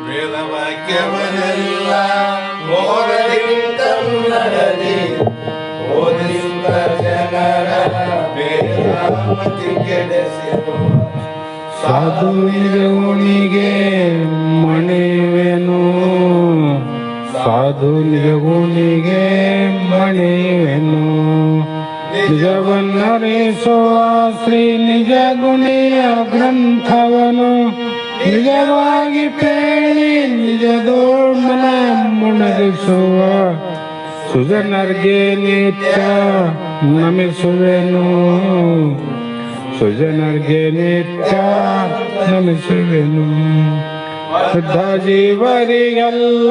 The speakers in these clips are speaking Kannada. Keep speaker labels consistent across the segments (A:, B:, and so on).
A: ವೇದವಾಕ್ಯವನ್ನೆಲ್ಲ ಮೋರಲಿ ಕನ್ನಡದಿ ಓದಿಸುತ್ತ ಜನರ ವೇದಾಮತಿ ಕೆಡಿಸಿರು.
B: ಸಾಧು ನಿರ್ಗುಣಿಗೆ ಮಣಿವೆನು, ಸಾಧು ನಿರ್ಗುಣಿಗೆ ಮಣಿವೆನು. ನಿಜವನ್ನರಿಸುವ ಶ್ರೀ ನಿಜ ಗುಣಿಯ ಗ್ರಂಥವನು ನಿಜವಾಗಿ ಪೇಳಿ ನಿಜದೋರ್ಮನ ಮುಣಗಿಸುವ ಸುಜನರ್ಗೆ ನಿತ್ಯ ನಮಿಸುವೆನು, ಸುಜನರ್ಗೆ ನಿತ್ಯ ನಮಿಸುವೆನು. ಶುದ್ಧ ಜೀವರಿಗೆಲ್ಲ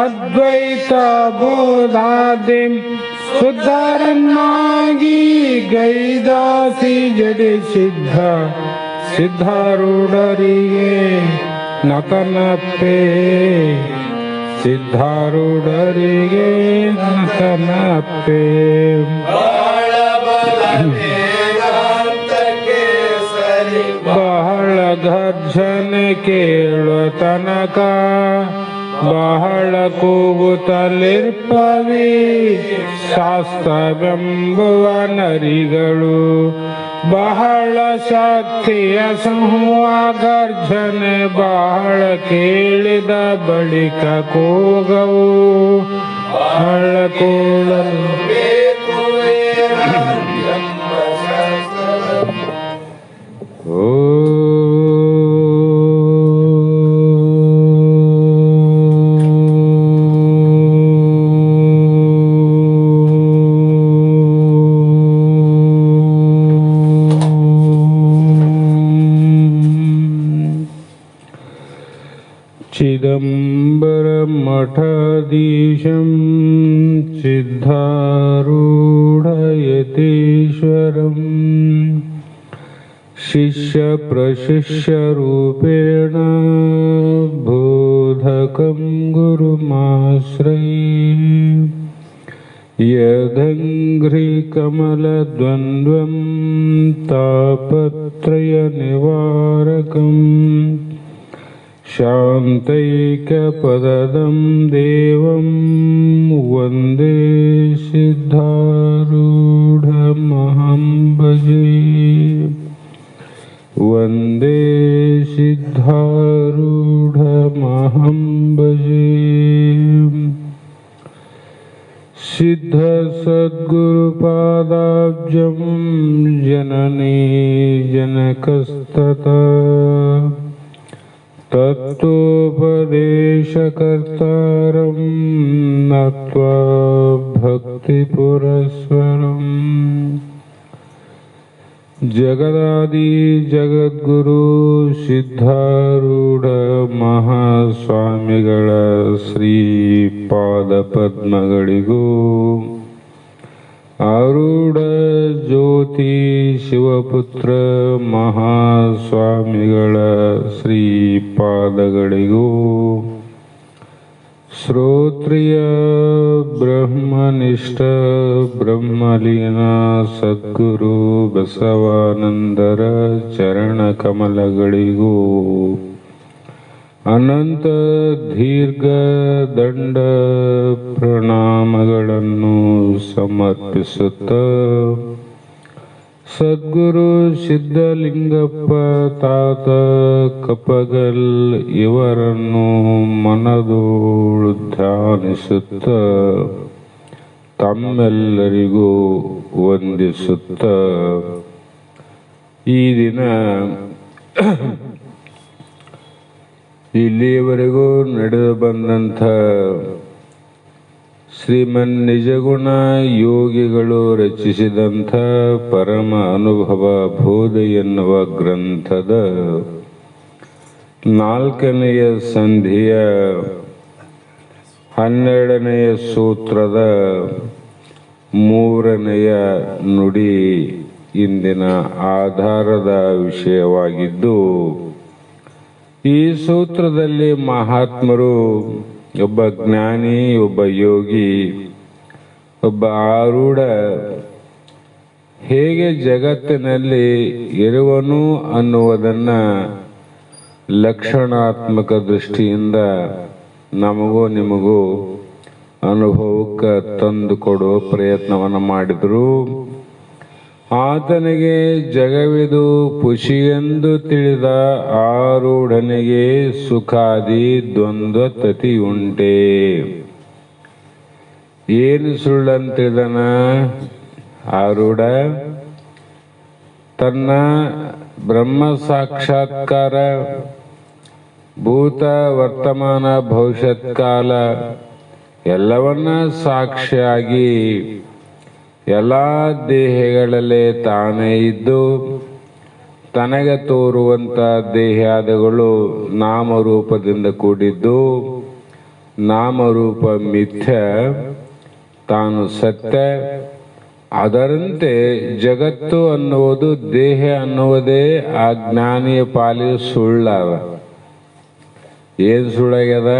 B: ಅದ್ವೈತ ಬೋಧಾದಿ ಶುದ್ಧರನ್ನಾಗಿ ಗೈದಾಸಿ ಜಡಿ ಸಿದ್ಧ ಸಿದ್ಧಾರೂಢರಿಗೆ ನತನಪ್ಪೆ, ಸಿದ್ಧಾರೂಢರಿಗೆ ನತನಪ್ಪೆ. ಬಹಳ ಗರ್ಜನೆ ಕೇಳುವ ತನಕ ಬಹಳ ಕೂಗುತ್ತಲಿರ್ಪವಿ ಶಾಸ್ತ್ರವೆಂಬುವ ನರಿಗಳು. ಬಹಳ ಶಕ್ತಿಯ ಸಮೂಹ ಗರ್ಜನೆ ಬಹಳ ಕೇಳಿದ ಬಳಿಕ ಕೂಗವು ಬಹಳ ಕೂಡಲು ಓ ಚಿದಂಬರಂ ಮಠಾಧೀಶಂ ಸಿದ್ಧಾರೂಢಯತೀಶ್ವರಂ ಶಿಷ್ಯ ಪ್ರಶಿಷ್ಯ ರೂಪೇಣ ಬೋಧಕಂ ಗುರುಮಾಶ್ರಯೇ. ಯದಂಘ್ರಿ ಕಮಲದ್ವಂದ್ವಂ ತಾಪತ್ರಯ ನಿವಾರಕಂ ಶಾಂತೈಕಪದದಂ ದೇವಂ ವಂದೇ ಸಿದ್ಧಾರೂಢಮಹಂ ಭಜೆ, ವಂದೇ ಸಿದ್ಧಾರೂಢಮಹಂ ಭಜೆ. ಸಿದ್ಧ ಸದ್ಗುರುಪಾದಾಬ್ಜಂ ಜನನೇ ಜನಕಸ್ತತಃ ತತ್ವೋಪದೇಶಕರ್ತಾರಂ ನತ್ವಾ ಭಕ್ತಿಪುರಸ್ಸರಂ. ಜಗದಾದಿ ಜಗದ್ಗುರು ಸಿದ್ಧಾರೂಢ ಮಹಾಸ್ವಾಮಿಗಳ ಶ್ರೀಪಾದ ಪದ್ಮಗಳಿಗೂ ಆರೂಢ ಜ್ಯೋತಿ ಶಿವಪುತ್ರ ಮಹಾಸ್ವಾಮಿಗಳ ಶ್ರೀಪಾದಗಳಿಗೂ ಶ್ರೋತ್ರಿಯ ಬ್ರಹ್ಮನಿಷ್ಠ ಬ್ರಹ್ಮಲೀನ ಸದ್ಗುರು ಬಸವಾನಂದರ ಚರಣ ಕಮಲಗಳಿಗೂ ಅನಂತ ದೀರ್ಘ ದಂಡ ಪ್ರಣಾಮಗಳನ್ನು ಸಮರ್ಪಿಸುತ್ತ ಸದ್ಗುರು ಸಿದ್ಧಲಿಂಗಪ್ಪ ತಾತ ಕಪ್ಪಗಲ್ ಇವರನ್ನು ಮನದೋಳು ಧ್ಯಾನಿಸುತ್ತ ತಮ್ಮೆಲ್ಲರಿಗೂ ವಂದಿಸುತ್ತ ಈ ದಿನ ಇಲ್ಲಿಯವರೆಗೂ ನಡೆದು ಬಂದಂಥ ಶ್ರೀಮನ್ ನಿಜಗುಣ ಯೋಗಿಗಳು ರಚಿಸಿದಂಥ ಪರಮ ಅನುಭವ ಬೋಧ ಎನ್ನುವ ಗ್ರಂಥದ 4ನೆಯ ಸಂಧಿಯ 12ನೆಯ ಸೂತ್ರದ 3ನೆಯ ನುಡಿ ಇಂದಿನ ಆಧಾರದ ವಿಷಯವಾಗಿದ್ದು, ಈ ಸೂತ್ರದಲ್ಲಿ ಮಹಾತ್ಮರು ಒಬ್ಬ ಜ್ಞಾನಿ, ಒಬ್ಬ ಯೋಗಿ, ಒಬ್ಬ ಆರೂಢ ಹೇಗೆ ಜಗತ್ತಿನಲ್ಲಿ ಇರುವನು ಅನ್ನುವುದನ್ನು ಲಕ್ಷಣಾತ್ಮಕ ದೃಷ್ಟಿಯಿಂದ ನಮಗೂ ನಿಮಗೂ ಅನುಭವಕ್ಕೆ ತಂದು ಕೊಡುವ ಪ್ರಯತ್ನವನ್ನು ಮಾಡಿದರು. ಆತನಿಗೆ ಜಗವಿದು ಪುಷಿಯೆಂದು ತಿಳಿದ ಆರೂಢನಿಗೆ ಸುಖಾದಿ ದ್ವಂದ್ವ ತತಿಯುಂಟೆ. ಏನು ಸುಳ್ಳಂತಿಳಿದನ ಆರೂಢ? ತನ್ನ ಬ್ರಹ್ಮ ಸಾಕ್ಷಾತ್ಕಾರ, ಭೂತ ವರ್ತಮಾನ ಭವಿಷ್ಯತ್ ಕಾಲ ಎಲ್ಲವನ್ನ ಸಾಕ್ಷಿಯಾಗಿ ಎಲ್ಲ ದೇಹಗಳಲ್ಲೇ ತಾನೇ ಇದ್ದು ತನಗೆ ತೋರುವಂಥ ದೇಹಾದಿಗಳು ನಾಮರೂಪದಿಂದ ಕೂಡಿದ್ದು, ನಾಮರೂಪ ಮಿಥ್ಯ, ತಾನು ಸತ್ಯ. ಅದರಂತೆ ಜಗತ್ತು ಅನ್ನುವುದು ದೇಹ ಅನ್ನುವುದೇ ಆ ಜ್ಞಾನಿಯ ಪಾಲಿಗೆ ಸುಳ್ಳವ. ಏನು ಸುಳ್ಳಾಗ್ಯದ?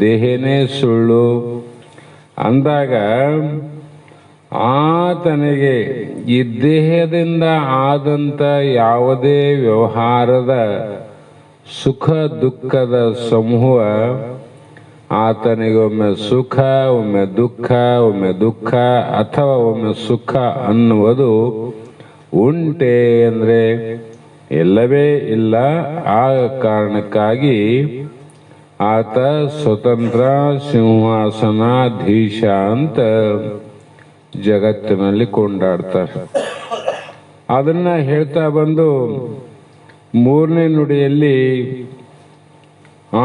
B: ದೇಹನೇ ಸುಳ್ಳು ಅಂದಾಗ ಆತನಿಗೆ ಈ ದೇಹದಿಂದ ಆದಂಥ ಯಾವುದೇ ವ್ಯವಹಾರದ ಸುಖ ದುಃಖದ ಸಮೂಹ ಆತನಿಗೆ ಒಮ್ಮೆ ಸುಖ, ಒಮ್ಮೆ ದುಃಖ, ಒಮ್ಮೆ ದುಃಖ ಅಥವಾ ಒಮ್ಮೆ ಸುಖ ಅನ್ನುವುದು ಉಂಟೆ ಅಂದರೆ ಇಲ್ಲವೇ ಇಲ್ಲ. ಆ ಕಾರಣಕ್ಕಾಗಿ ಆತ ಸ್ವತಂತ್ರ ಸಿಂಹಾಸನಾಧೀಶ ಅಂತ ಜಗತ್ತಿನಲ್ಲಿ ಕೊಂಡಾಡ್ತಾರೆ. ಅದನ್ನ ಹೇಳ್ತಾ ಬಂದು 3ನೇ ನುಡಿಯಲ್ಲಿ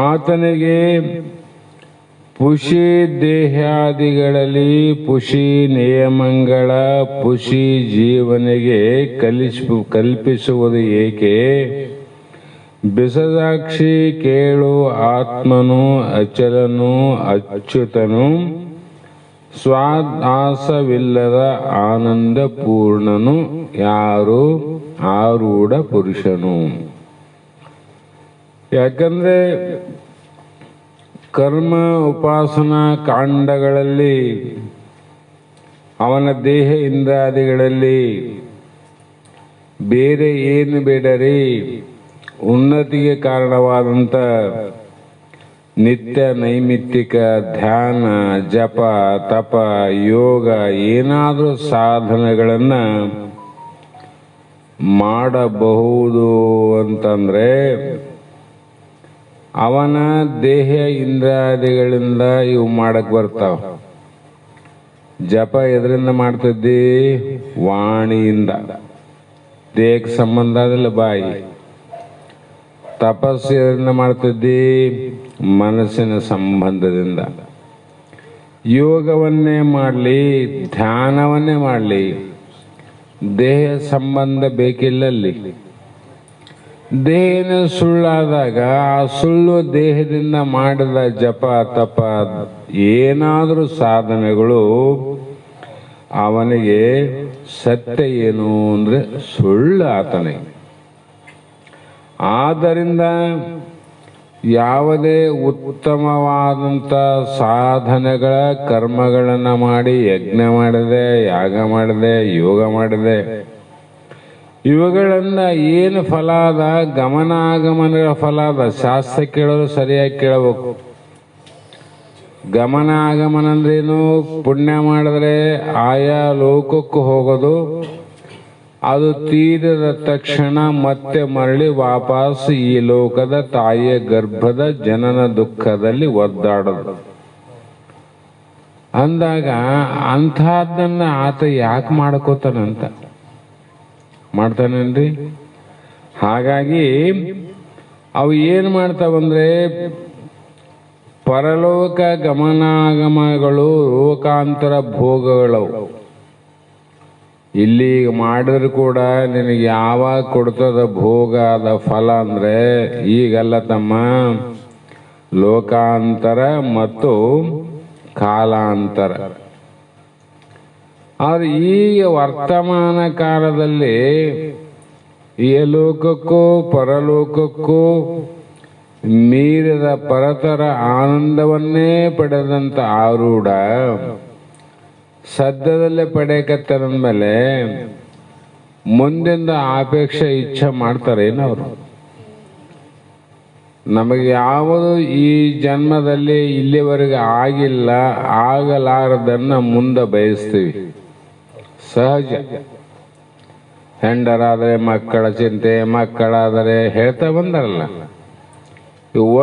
B: ಆತನಿಗೆ ಪುಷಿ ದೇಹಾದಿಗಳಲ್ಲಿ ಪುಷಿ ನಿಯಮಗಳ ಪುಷಿ ಜೀವನಿಗೆ ಕಲ್ಪಿಸುವುದು ಏಕೆ? ಬಿಸದಾಕ್ಷಿ ಕೇಳು ಆತ್ಮನು ಅಚಲನು ಅಚ್ಯುತನು ಸ್ವಾದಾಸವಿಲ್ಲದ ಆನಂದ ಪೂರ್ಣನು ಯಾರು? ಆರೂಢ ಪುರುಷನು. ಯಾಕಂದ್ರೆ ಕರ್ಮ ಉಪಾಸನಾ ಕಾಂಡಗಳಲ್ಲಿ ಅವನ ದೇಹ ಇಂದ್ರಾದಿಗಳಲ್ಲಿ ಬೇರೆ ಏನು ಬೇಡರಿ, ಉನ್ನತಿಗೆ ಕಾರಣವಾದಂಥ ನಿತ್ಯ ನೈಮಿತ್ತಿಕ ಧ್ಯಾನ, ಜಪ, ತಪ, ಯೋಗ ಏನಾದರೂ ಸಾಧನೆಗಳನ್ನು ಮಾಡಬಹುದು ಅಂತಂದ್ರೆ ಅವನ ದೇಹ ಇಂದ್ರಾದಿಗಳಿಂದ ಇವು ಮಾಡಕ್ ಬರ್ತಾವ. ಜಪ ಎದರಿಂದ ಮಾಡ್ತಿದ್ದಿ? ವಾಣಿಯಿಂದ. ದೇಹಕ್ಕೆ ಸಂಬಂಧ ಆದಿಲ್ಲ ಬಾಯಿ. ತಪಸ್ಸು ಎದರಿಂದ ಮಾಡ್ತಿದ್ದಿ? ಮನಸ್ಸಿನ ಸಂಬಂಧದಿಂದ. ಯೋಗವನ್ನೇ ಮಾಡಲಿ, ಧ್ಯಾನವನ್ನೇ ಮಾಡಲಿ, ದೇಹ ಸಂಬಂಧ ಬೇಕಿಲ್ಲಲ್ಲಿ. ದೇಹನ ಸುಳ್ಳಾದಾಗ ಆ ಸುಳ್ಳು ದೇಹದಿಂದ ಮಾಡಿದ ಜಪ ತಪ ಏನಾದರೂ ಸಾಧನೆಗಳು ಅವನಿಗೆ ಸತ್ಯ ಏನು ಅಂದ್ರೆ ಸುಳ್ಳು ಆತನಿಗೆ. ಆದ್ದರಿಂದ ಯಾವುದೇ ಉತ್ತಮವಾದಂಥ ಸಾಧನೆಗಳ ಕರ್ಮಗಳನ್ನು ಮಾಡಿ ಯಜ್ಞ ಮಾಡಿದೆ, ಯಾಗ ಮಾಡಿದೆ, ಯೋಗ ಮಾಡಿದೆ, ಇವುಗಳಿಂದ ಏನು ಫಲ ಅದ? ಗಮನಾಗಮನಗಳ ಫಲ ಅದ. ಶಾಸ್ತ್ರ ಕೇಳೋದು ಸರಿಯಾಗಿ ಕೇಳಬೇಕು. ಗಮನ ಆಗಮನ ಅಂದ್ರೇನು? ಪುಣ್ಯ ಮಾಡಿದ್ರೆ ಆಯಾ ಲೋಕಕ್ಕೂ ಹೋಗೋದು, ಅದು ತೀರಿದ ತಕ್ಷಣ ಮತ್ತೆ ಮರಳಿ ವಾಪಸ್ ಈ ಲೋಕದ ತಾಯಿಯ ಗರ್ಭದ ಜನನ ದುಃಖದಲ್ಲಿ ಒದ್ದಾಡೋದು. ಅಂದಾಗ ಅಂಥದ್ದನ್ನ ಆತ ಯಾಕೆ ಮಾಡ್ಕೋತಾನಂತ ಮಾಡ್ತಾನೇನ್ರಿ? ಹಾಗಾಗಿ ಅವು ಏನು ಮಾಡ್ತಾವಂದ್ರೆ ಪರಲೋಕ ಗಮನಾಗಮಗಳು ಲೋಕಾಂತರ ಭೋಗಗಳವು. ಇಲ್ಲಿ ಮಾಡಿದ್ರು ಕೂಡ ನಿನಗೆ ಯಾವಾಗ ಕೊಡ್ತದ ಭೋಗ ಅದ ಫಲ ಅಂದ್ರೆ ಈಗಲ್ಲ ತಮ್ಮ, ಲೋಕಾಂತರ ಮತ್ತು ಕಾಲಾಂತರ. ಆದ್ರೆ ಈಗ ವರ್ತಮಾನ ಕಾಲದಲ್ಲಿ ಈ ಲೋಕಕ್ಕೂ ಪರಲೋಕಕ್ಕೂ ಮೀರಿದ ಪರತರ ಆನಂದವನ್ನೇ ಪಡೆದಂತ ಆರೂಢ ಸದ್ಯದಲ್ಲೇ ಪಡೆಯಕತ್ತಂದ್ಮೇಲೆ ಮುಂದಿಂದ ಆಪೇಕ್ಷೆ ಇಚ್ಛೆ ಮಾಡ್ತಾರೇನವರು? ನಮಗೆ ಯಾವುದು ಈ ಜನ್ಮದಲ್ಲಿ ಇಲ್ಲಿವರೆಗೆ ಆಗಿಲ್ಲ, ಆಗಲಾರದನ್ನು ಮುಂದೆ ಬಯಸ್ತೀವಿ. ಸಹಜ. ಹೆಂಡರಾದರೆ ಮಕ್ಕಳ ಚಿಂತೆ, ಮಕ್ಕಳಾದರೆ ಹೇಳ್ತಾ ಬಂದಾರಲ್ಲ,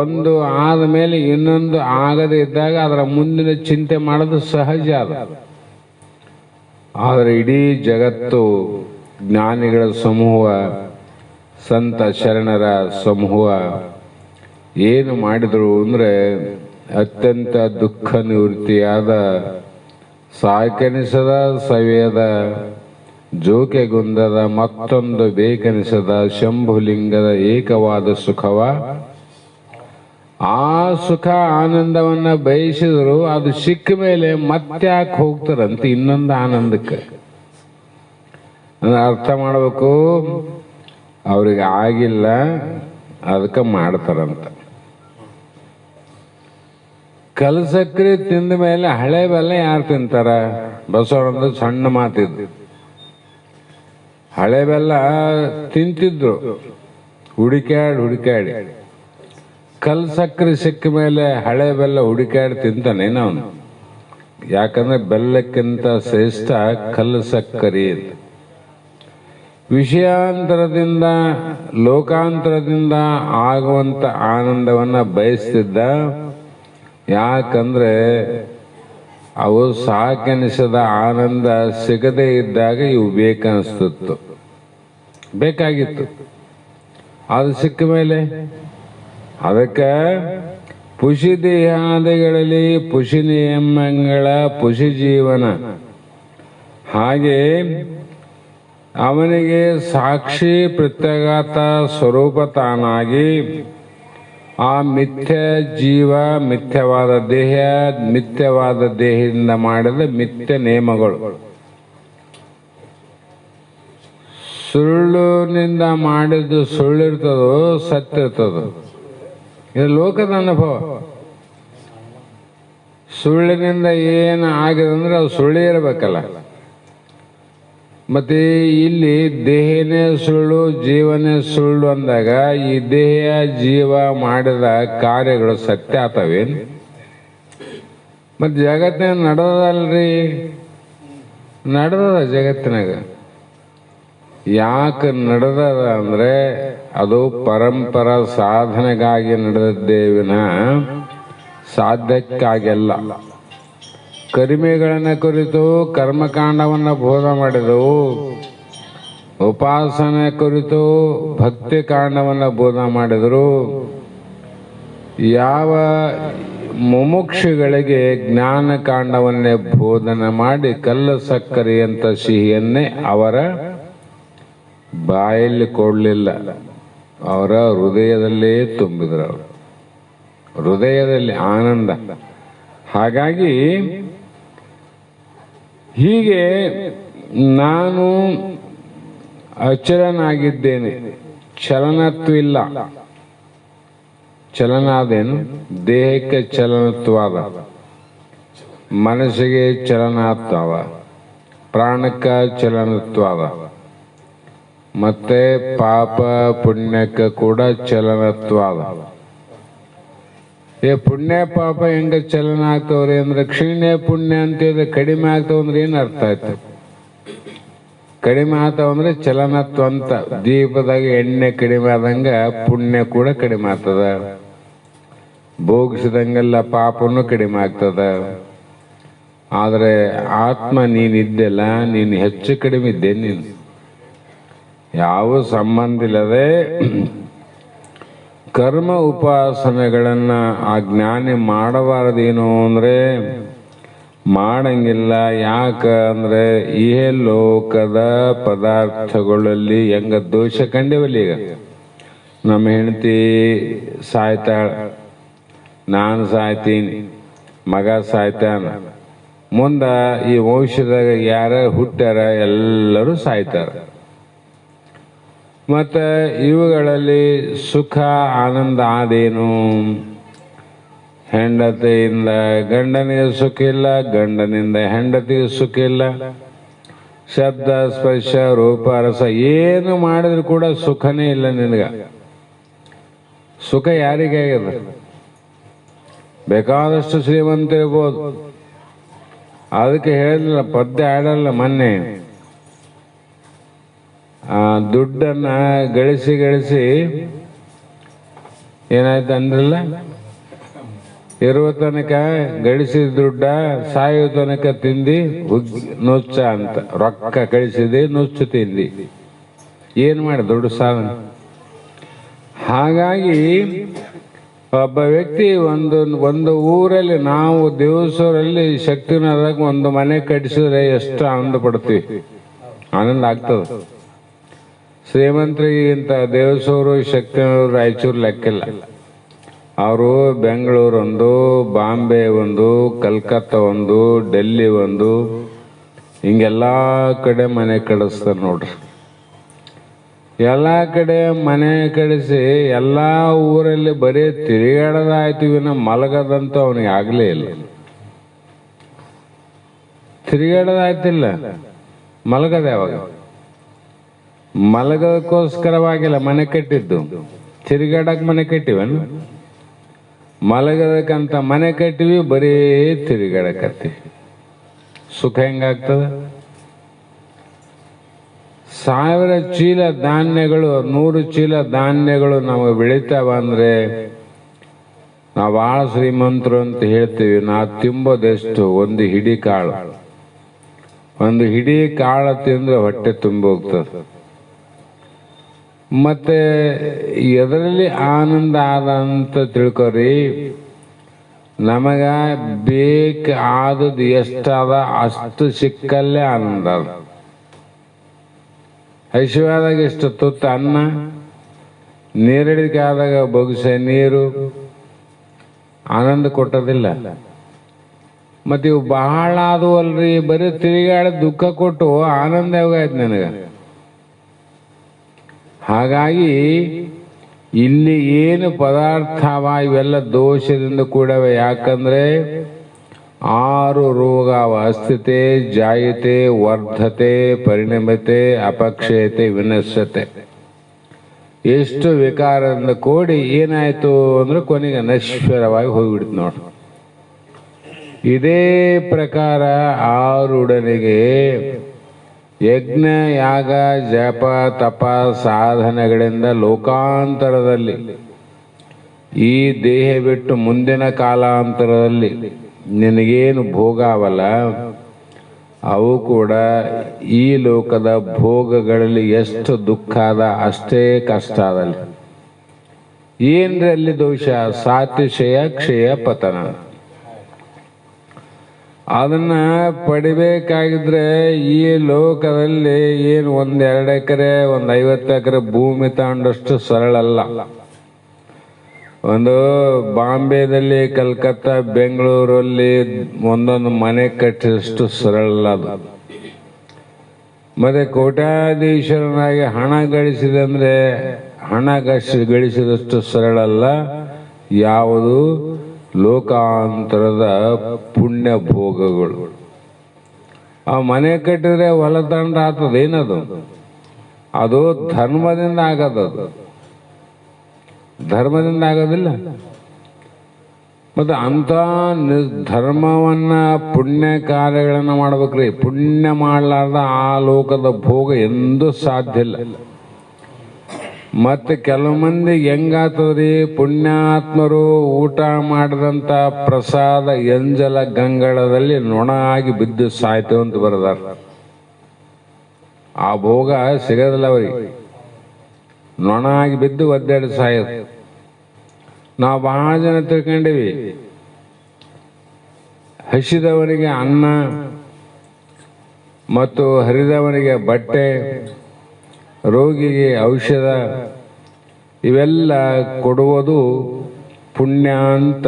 B: ಒಂದು ಆದ ಮೇಲೆ ಇನ್ನೊಂದು ಆಗದೇ ಇದ್ದಾಗ ಅದರ ಮುಂದಿನ ಚಿಂತೆ ಮಾಡೋದು ಸಹಜ. ಅದು ಆದರೆ ಇಡೀ ಜಗತ್ತು ಜ್ಞಾನಿಗಳ ಸಮೂಹ, ಸಂತ ಶರಣರ ಸಮೂಹ ಏನು ಮಾಡಿದರು ಅಂದರೆ ಅತ್ಯಂತ ದುಃಖ ನಿವೃತ್ತಿಯಾದ, ಸಾಕೆನಿಸದ ಸವೆಯದ, ಜೋಕೆಗುಂದದ, ಮತ್ತೊಂದು ಬೇಕೆನಿಸದ ಶಂಭುಲಿಂಗದ ಏಕವಾದ ಸುಖವ, ಆ ಸುಖ ಆನಂದವನ್ನ ಬಯಸಿದ್ರು ಅದು ಸಿಕ್ಕ ಮೇಲೆ ಮತ್ತ್ಯಾಕೆ ಹೋಗ್ತಾರಂತೆ ಇನ್ನೊಂದು ಆನಂದಕ್ಕೆ. ಅರ್ಥ ಮಾಡಬೇಕು, ಅವ್ರಿಗೆ ಆಗಿಲ್ಲ ಅದಕ್ಕೆ ಮಾಡ್ತಾರಂತ. ಕಲಸಕ್ರಿ ತಿಂದ ಮೇಲೆ ಹಳೆ ಬೆಲ್ಲ ಯಾರು ತಿಂತಾರ? ಬಸವಣ್ಣಂದು ಸಣ್ಣ ಮಾತಿದ್ದು. ಹಳೆ ಬೆಲ್ಲ ತಿಂತಿದ್ರು ಹುಡುಕ್ಯಾಡಿ. ಕಲ್ ಸಕ್ಕರೆ ಸಿಕ್ಕ ಮೇಲೆ ಹಳೆ ಬೆಲ್ಲ ಹುಡುಕ್ಯಾಡಿ ತಿಂತಾನೆ ಅವನು. ಯಾಕಂದ್ರೆ ಬೆಲ್ಲಕ್ಕಿಂತ ಶ್ರೇಷ್ಠ ಕಲ್ಲು ಸಕ್ಕರೆ. ವಿಷಯಾಂತರದಿಂದ ಲೋಕಾಂತರದಿಂದ ಆಗುವಂತ ಆನಂದವನ್ನ ಬಯಸ್ತಿದ್ದ. ಯಾಕಂದ್ರೆ ಅವು ಸಾಕೆನಿಸದ ಆನಂದ ಸಿಗದೇ ಇದ್ದಾಗ ಇವು ಬೇಕನ್ನಿಸ್ತಿತ್ತು, ಬೇಕಾಗಿತ್ತು. ಅದು ಸಿಕ್ಕ ಮೇಲೆ ಅದಕ್ಕೆ ಪುಷಿ ದೇಹಾದಿಗಳಲ್ಲಿ ಪುಷಿ ನಿಯಮಗಳ ಪುಷಿ ಜೀವನ, ಹಾಗೆ ಅವನಿಗೆ ಸಾಕ್ಷಿ ಪ್ರತ್ಯಗಾತ ಸ್ವರೂಪ ತಾನಾಗಿ ಆ ಮಿಥ್ಯ ಜೀವ, ಮಿಥ್ಯವಾದ ದೇಹ, ಮಿಥ್ಯವಾದ ದೇಹದಿಂದ ಮಾಡಿದ ಮಿಥ್ಯ ನೇಮಗಳು, ಸುಳ್ಳಿನಿಂದ ಮಾಡಿದ್ದು ಸುಳ್ಳಿರ್ತದೋ ಸತ್ಯ ಇರ್ತದೋ, ಇದು ಲೋಕದ ಅನುಭವ. ಸುಳ್ಳಿನಿಂದ ಏನು ಆಗಿದೆ ಅಂದ್ರೆ ಅದು ಸುಳ್ಳೇ ಇರಬೇಕಲ್ಲ. ಮತ್ತೆ ಇಲ್ಲಿ ದೇಹನೇ ಸುಳ್ಳು, ಜೀವನೇ ಸುಳ್ಳು ಅಂದಾಗ ಈ ದೇಹ ಜೀವ ಮಾಡಿದ ಕಾರ್ಯಗಳು ಸತ್ಯ ಆತವೇನು? ಮತ್ತೆ ಜಗತ್ತಿನ ನಡೆದಲ್ರಿ, ನಡೆದದ ಜಗತ್ತಿನಾಗ. ಯಾಕೆ ನಡೆದದ ಅಂದ್ರೆ ಅದು ಪರಂಪರ ಸಾಧನೆಗಾಗಿ ನಡೆದದ್ದೇ ವಿನಃ ಸಾಧ್ಯಕ್ಕಾಗೆಲ್ಲ. ಕರಿಮೆಗಳನ್ನ ಕುರಿತು ಕರ್ಮಕಾಂಡವನ್ನು ಬೋಧ ಮಾಡಿದವು, ಉಪಾಸನೆ ಕುರಿತು ಭಕ್ತಿ ಕಾಂಡವನ್ನು ಬೋಧ ಮಾಡಿದರು. ಯಾವ ಮುಮುಕ್ಷುಗಳಿಗೆ ಜ್ಞಾನ ಕಾಂಡವನ್ನೇ ಬೋಧನೆ ಮಾಡಿ ಕಲ್ಲು ಸಕ್ಕರೆಯಂತ ಸಿಹಿಯನ್ನೇ ಅವರ ಬಾಯಲ್ಲಿ ಕೊಡಲಿಲ್ಲ, ಅವರ ಹೃದಯದಲ್ಲೇ ತುಂಬಿದ್ರು. ಅವರು ಹೃದಯದಲ್ಲಿ ಆನಂದ. ಹಾಗಾಗಿ ಹೀಗೆ ನಾನು ಅಚಲನಾಗಿದ್ದೇನೆ, ಚಲನತ್ವಿಲ್ಲ. ಚಲನ ಅದೇನು? ದೇಹಕ್ಕೆ ಚಲನತ್ವಾದ, ಮನಸ್ಸಿಗೆ ಚಲನತ್ವ, ಪ್ರಾಣಕ್ಕ ಚಲನತ್ವಾದ, ಮತ್ತೆ ಪಾಪ ಪುಣ್ಯಕ್ಕೆ ಕೂಡ ಚಲನತ್ವಾದ. ಪುಣ್ಯ ಪಾಪ ಹೆಂಗ ಚಲನ ಆಗ್ತವ್ರಿ ಅಂದ್ರೆ ಕ್ಷೀಣೆ ಪುಣ್ಯ ಅಂತಿದ್ರೆ ಕಡಿಮೆ ಆಗ್ತಾವ ಅಂದ್ರೆ ಏನ್ ಅರ್ಥ ಆಯ್ತು? ಕಡಿಮೆ ಆಗ್ತಾವ ಅಂದ್ರೆ ಚಲನತ್ವ ಅಂತ. ದೀಪದಾಗ ಎಣ್ಣೆ ಕಡಿಮೆ ಆದಂಗ ಪುಣ್ಯ ಕೂಡ ಕಡಿಮೆ ಆಗ್ತದ, ಭೋಗಿಸಿದಂಗೆಲ್ಲ ಪಾಪನು ಕಡಿಮೆ ಆಗ್ತದ. ಆದ್ರೆ ಆತ್ಮ ನೀನಿದ್ದೆಲ್ಲ, ನೀನು ಹೆಚ್ಚು ಕಡಿಮೆ ಇದ್ದೆ. ನೀನು ಯಾವ ಸಂಬಂಧ ಇಲ್ಲದೆ ಕರ್ಮ ಉಪಾಸನೆಗಳನ್ನ ಆ ಜ್ಞಾನಿ ಮಾಡಬಾರದೇನು ಅಂದ್ರೆ ಮಾಡಂಗಿಲ್ಲ. ಯಾಕಂದ್ರೆ ಈ ಲೋಕದ ಪದಾರ್ಥಗಳಲ್ಲಿ ಹೆಂಗ ದೋಷ ಕಂಡಿವಲ್ಲ. ಈಗ ನಮ್ಮ ಹೆಂಡತಿ ಸಾಯ್ತಾಳ, ನಾನು ಸಾಯ್ತೀನಿ, ಮಗ ಸಾಯ್ತಾನ, ಮುಂದ ಈ ವಂಶದಾಗ ಯಾರ ಹುಟ್ಟಾರ ಎಲ್ಲರೂ ಸಾಯ್ತಾರ. ಮತ್ತೆ ಇವುಗಳಲ್ಲಿ ಸುಖ ಆನಂದ ಆದೇನು? ಹೆಂಡತಿಯಿಂದ ಗಂಡನಿಗೆ ಸುಖ ಇಲ್ಲ, ಗಂಡನಿಂದ ಹೆಂಡತಿಗೆ ಸುಖ ಇಲ್ಲ. ಶಬ್ದ ಸ್ಪರ್ಶ ರೂಪ ರಸ ಏನು ಮಾಡಿದ್ರು ಕೂಡ ಸುಖನೇ ಇಲ್ಲ ನಿನಗ. ಸುಖ ಯಾರಿಗೆ ಆಗ್ಯದ? ಬೇಕಾದಷ್ಟು ಶ್ರೀಮಂತರಿರ್ಬೋದು. ಅದಕ್ಕೆ ಹೇಳಿಲ್ಲ, ಪದ್ಯ ಆಡಲ್ಲ ಮೊನ್ನೆ, ದುಡ್ಡನ್ನ ಗಳಿಸಿ ಏನಾಯ್ತು ಅಂದ್ರಲ್ಲ, ಇರುವ ತನಕ ಗಳಿಸಿದ ದುಡ್ಡ ಸಾಯುವ ತನಕ ತಿಂದಿ ನುಚ್ಚ ಅಂತ. ರೊಕ್ಕ ಕಳಿಸಿದೆ, ನುಚ್ಚು ತಿಂದಿ. ಏನು ಮಾಡಿ ದುಡ್ಡು ಸಾಧನೆ? ಹಾಗಾಗಿ ಒಬ್ಬ ವ್ಯಕ್ತಿ ಒಂದು ಊರಲ್ಲಿ, ನಾವು ದೇವಸೂರಲ್ಲಿ ಶಕ್ತಿನಗರದಾಗ ಒಂದು ಮನೆ ಕಟ್ಟಿಸಿದ್ರೆ ಎಷ್ಟು ಆನಂದ ಪಡ್ತೀವಿ, ಆನಂದ ಆಗ್ತದೆ. ಶ್ರೀಮಂತರಿಗಿಂತ ದೇವಸೂರು, ಶಕ್ತಿನಗರ, ರಾಯಚೂರು ಲೆಕ್ಕಿಲ್ಲ. ಅವರು ಬೆಂಗಳೂರು ಒಂದು, ಬಾಂಬೆ ಒಂದು, ಕಲ್ಕತ್ತಾ ಒಂದು, ಡೆಲ್ಲಿ ಒಂದು, ಹಿಂಗೆಲ್ಲ ಕಡೆ ಮನೆ ಕಡಿಸ್ತಾರೆ ನೋಡ್ರಿ. ಎಲ್ಲ ಕಡೆ ಮನೆ ಕಡಿಸಿ ಎಲ್ಲ ಊರಲ್ಲಿ ಬರೀ ತಿರುಗಾಡೋದಾಯ್ತು, ವಿನ ಮಲಗದಂತೂ ಅವನಿಗೆ ಆಗಲೇ ಇಲ್ಲ. ತಿರುಗಾಡೋದಾಯ್ತಿಲ್ಲ, ಮಲಗದ ಯಾವಾಗ? ಮಲಗೋದಕ್ಕೋಸ್ಕರವಾಗಿಲ್ಲ ಮನೆ ಕಟ್ಟಿದ್ದು, ತಿರುಗಾಡಕ್ಕೆ ಮನೆ ಕಟ್ಟಿವನು. ಮಲಗದಕ್ಕಂತ ಮನೆ ಕಟ್ಟಿವಿ, ಬರೀ ತಿರುಗಾಡಕತ್ತೀವಿ. ಸುಖ ಹೆಂಗಾಗ್ತದ? 1000 ಚೀಲ ಧಾನ್ಯಗಳು, 100 ಚೀಲ ಧಾನ್ಯಗಳು ನಮಗೆ ಬೆಳಿತಾವ ಅಂದ್ರೆ ನಾವು ಭಾಳ ಶ್ರೀಮಂತರು ಅಂತ ಹೇಳ್ತೀವಿ. ನಾವು ತಿಂಬೋದೆಷ್ಟು? ಒಂದು ಹಿಡಿ ಕಾಳು. ಒಂದು ಹಿಡಿ ಕಾಳು ತಿಂದ್ರೆ ಹೊಟ್ಟೆ ತುಂಬ ಹೋಗ್ತದೆ. ಮತ್ತೆ ಎದರಲ್ಲಿ ಆನಂದ ಆದ ಅಂತ ತಿಳ್ಕೊರಿ. ನಮಗ ಬೇಕಾದದ್ದು ಎಷ್ಟಾದ ಅಷ್ಟು ಸಿಕ್ಕಲ್ಲೇ ಆನಂದ ಅದ. ಐಶ್ವರ್ಯದಾಗ ಎಷ್ಟು ತುತ್ತ ಅನ್ನ, ನೀರಿಡಿಕೆ ಆದಾಗ ಬೊಗಸೆ ನೀರು ಆನಂದ ಕೊಟ್ಟದಿಲ್ಲ. ಮತ್ತೆ ಇವು ಬಹಳ ಆದವು ಅಲ್ರಿ, ಬರೀ ತಿರುಗಾಡ ದುಃಖ ಕೊಟ್ಟು ಆನಂದ ಯಾವಾಗಾಯ್ತು ನನಗೆ? ಹಾಗಾಗಿ ಇಲ್ಲಿ ಏನು ಪದಾರ್ಥ ಅವ ಇವೆಲ್ಲ ದೋಷದಿಂದ ಕೂಡವೆ. ಯಾಕಂದ್ರೆ 6 ರೋಗ ಅವ: ಅಸ್ಥಿತೆ, ಜಾಯತೆ, ವರ್ಧತೆ, ಪರಿಣಮತೆ, ಅಪಕ್ಷಯತೆ, ವಿನಶ್ಯತೆ. ಎಷ್ಟು ವಿಕಾರದಿಂದ ಕೂಡಿ ಏನಾಯ್ತು ಅಂದ್ರೆ ಕೊನೆಗೆ ನಶ್ವರವಾಗಿ ಹೋಗ್ಬಿಡ್ತು ನೋಡಿ. ಇದೇ ಪ್ರಕಾರ ಆರುಡನಿಗೆ ಯಜ್ಞ, ಯಾಗ, ಜಪ, ತಪ, ಸಾಧನೆಗಳಿಂದ ಲೋಕಾಂತರದಲ್ಲಿ, ಈ ದೇಹ ಬಿಟ್ಟು ಮುಂದಿನ ಕಾಲಾಂತರದಲ್ಲಿ ನಿನಗೇನು ಭೋಗ ಅವಲ್ಲ, ಅವು ಕೂಡ ಈ ಲೋಕದ ಭೋಗಗಳಲ್ಲಿ ಎಷ್ಟು ದುಃಖ ಅದ ಅಷ್ಟೇ ಕಷ್ಟ ಅದಲ್ಲಿ. ಏನ್ರಿ ಅಲ್ಲಿ ದೋಷ? ಸಾತಿಶಯ, ಕ್ಷಯ, ಪತನ. ಅದನ್ನ ಪಡಿಬೇಕಾಗಿದ್ರೆ ಈ ಲೋಕದಲ್ಲಿ ಏನು 1-2 ಎಕರೆ, 50 ಎಕರೆ ಭೂಮಿ ತಗೊಂಡಷ್ಟು ಸರಳ ಅಲ್ಲ. ಒಂದು ಬಾಂಬೆದಲ್ಲಿ, ಕಲ್ಕತ್ತಾ, ಬೆಂಗಳೂರಲ್ಲಿ ಒಂದೊಂದು ಮನೆ ಕಟ್ಟಿದಷ್ಟು ಸರಳ ಅದು. ಮತ್ತೆ ಕೋಟ್ಯಾಧೀಶ್ವರನಾಗಿ ಹಣ ಗಳಿಸಿದಂದ್ರೆ ಹಣ ಗಳಿಸಿದಷ್ಟು ಸರಳ ಅಲ್ಲ ಯಾವುದು? ಲೋಕಾಂತರದ ಪುಣ್ಯ ಭೋಗಗಳು. ಆ ಮನೆ ಕಟ್ಟಿದ್ರೆ ಹೊಲ ತಂಡ ಆಗ್ತದ, ಏನದು? ಅದು ಧರ್ಮದಿಂದ ಆಗದದು, ಧರ್ಮದಿಂದ ಆಗೋದಿಲ್ಲ. ಮತ್ತೆ ಅಂತ ಧರ್ಮವನ್ನ, ಪುಣ್ಯ ಕಾರ್ಯಗಳನ್ನ ಮಾಡ್ಬೇಕ್ರಿ. ಪುಣ್ಯ ಮಾಡಲಾರ್ದ ಆ ಲೋಕದ ಭೋಗ ಎಂದೂ ಸಾಧ್ಯ ಇಲ್ಲ. ಮತ್ತೆ ಕೆಲವು ಮಂದಿ ಹೆಂಗಾತದ್ರಿ, ಪುಣ್ಯಾತ್ಮರು ಊಟ ಮಾಡಿದಂತ ಪ್ರಸಾದ ಎಂಜಲ ಗಂಗಳದಲ್ಲಿ ನೊಣ ಆಗಿ ಬಿದ್ದು ಸಾಯ್ತು ಅಂತ ಬರದಾರ. ಆ ಭೋಗ ಸಿಗೋದಿಲ್ಲ ಅವ್ರಿಗೆ, ನೊಣ ಆಗಿ ಬಿದ್ದು ಒದ್ದಾಡಿ ಸಾಯೋದು. ನಾವು ಬಹಳ ಜನ ತಿಳ್ಕೊಂಡಿವಿ, ಹಸಿದವನಿಗೆ ಅನ್ನ ಮತ್ತು ಹರಿದವನಿಗೆ ಬಟ್ಟೆ, ರೋಗಿಗೆ ಔಷಧ, ಇವೆಲ್ಲ ಕೊಡುವುದು ಪುಣ್ಯ ಅಂತ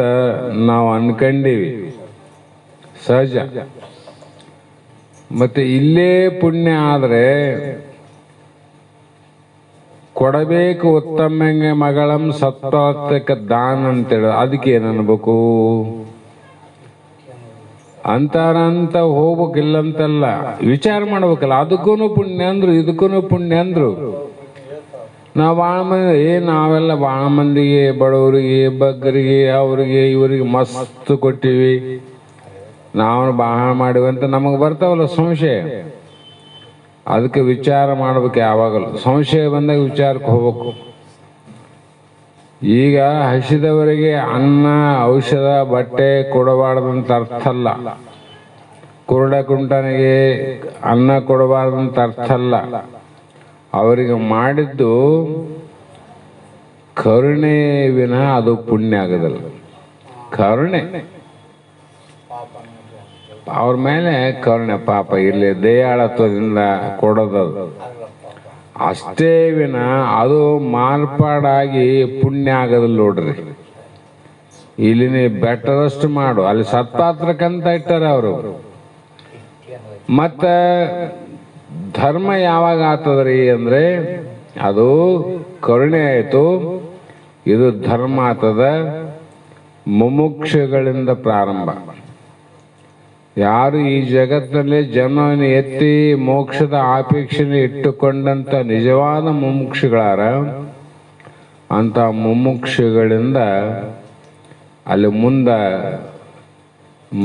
B: ನಾವು ಅನ್ಕೊಂಡಿವಿ, ಸಹಜ. ಮತ್ತೆ ಇಲ್ಲೇ ಪುಣ್ಯ ಆದರೆ ಕೊಡಬೇಕು ಉತ್ತಮಂಗೆ ಮಗಳಂ ಸತ್ವಾತ್ಮಕ ದಾನ ಅಂತೇಳಿ, ಅದಕ್ಕೆ ಏನು ಅನ್ಬೇಕು? ಅಂತಾರಂತ ಹೋಗ್ಬೇಕಿಲ್ಲಂತಲ್ಲ, ವಿಚಾರ ಮಾಡ್ಬೇಕಲ್ಲ. ಅದಕ್ಕೂ ಪುಣ್ಯ ಅಂದ್ರು, ಇದಕ್ಕೂ ಪುಣ್ಯ ಅಂದ್ರು. ನಾವು ಭಾಳ ಮಂದಿ ನಾವೆಲ್ಲ ಭಾಳ ಮಂದಿಗೆ ಬಡವರಿಗೆ ಬಗ್ಗರಿಗೆ ಅವ್ರಿಗೆ ಇವರಿಗೆ ಮಸ್ತ್ ಕೊಟ್ಟಿವಿ, ನಾವು ಭಾಳ ಮಾಡಿವಿ ಅಂತ ನಮಗೆ ಬರ್ತಾವಲ್ಲ ಸಂಶಯ. ಅದಕ್ಕೆ ವಿಚಾರ ಮಾಡ್ಬೇಕು. ಯಾವಾಗಲೂ ಸಂಶಯ ಬಂದಾಗ ವಿಚಾರಕ್ಕೆ ಹೋಗ್ಬೇಕು. ಈಗ ಹಸಿದವರಿಗೆ ಅನ್ನ ಔಷಧ ಬಟ್ಟೆ ಕೊಡಬಾರ್ದಂತ ಅರ್ಥ ಅಲ್ಲ, ಕುರುಡ ಕುಂಟನಿಗೆ ಅನ್ನ ಕೊಡಬಾರ್ದಂತ ಅರ್ಥ ಅಲ್ಲ. ಅವರಿಗೆ ಮಾಡಿದ್ದು ಕರುಣೆ ವಿನ ಅದು ಪುಣ್ಯ ಆಗೋದಿಲ್ಲ. ಕರುಣೆ ಅವ್ರ ಮೇಲೆ ಕರುಣೆ, ಪಾಪ ಇರಲಿ ದಯಾಳತ್ವದಿಂದ ಕೊಡೋದದು ಅಷ್ಟೇ ವಿನ ಅದು ಮಾರ್ಪಾಡಾಗಿ ಪುಣ್ಯ ಆಗೋದಿಲ್ಲ. ನೋಡ್ರಿ, ಇಲ್ಲಿ ನೀ ಬೆಟ್ಟದಷ್ಟು ಮಾಡು, ಅಲ್ಲಿ ಸತ್ಪಾತ್ರಕ್ಕಂತ ಇಟ್ಟಾರ ಅವರು. ಮತ್ತ ಧರ್ಮ ಯಾವಾಗ ಆತದ್ರಿ ಅಂದ್ರೆ ಅದು ಕರುಣೆ ಆಯ್ತು, ಇದು ಧರ್ಮ ಆತದ ಮುಮುಕ್ಷುಗಳಿಂದ ಪ್ರಾರಂಭ. ಯಾರು ಈ ಜಗತ್ತಿನಲ್ಲಿ ಜನ್ಮವನ್ನು ಎತ್ತಿ ಮೋಕ್ಷದ ಅಪೇಕ್ಷೆಯನ್ನು ಇಟ್ಟುಕೊಂಡಂತ ನಿಜವಾದ ಮುಮುಕ್ಷುಗಳಾರ, ಅಂತ ಮುಮುಕ್ಷುಗಳಿಂದ ಅಲ್ಲಿ ಮುಂದ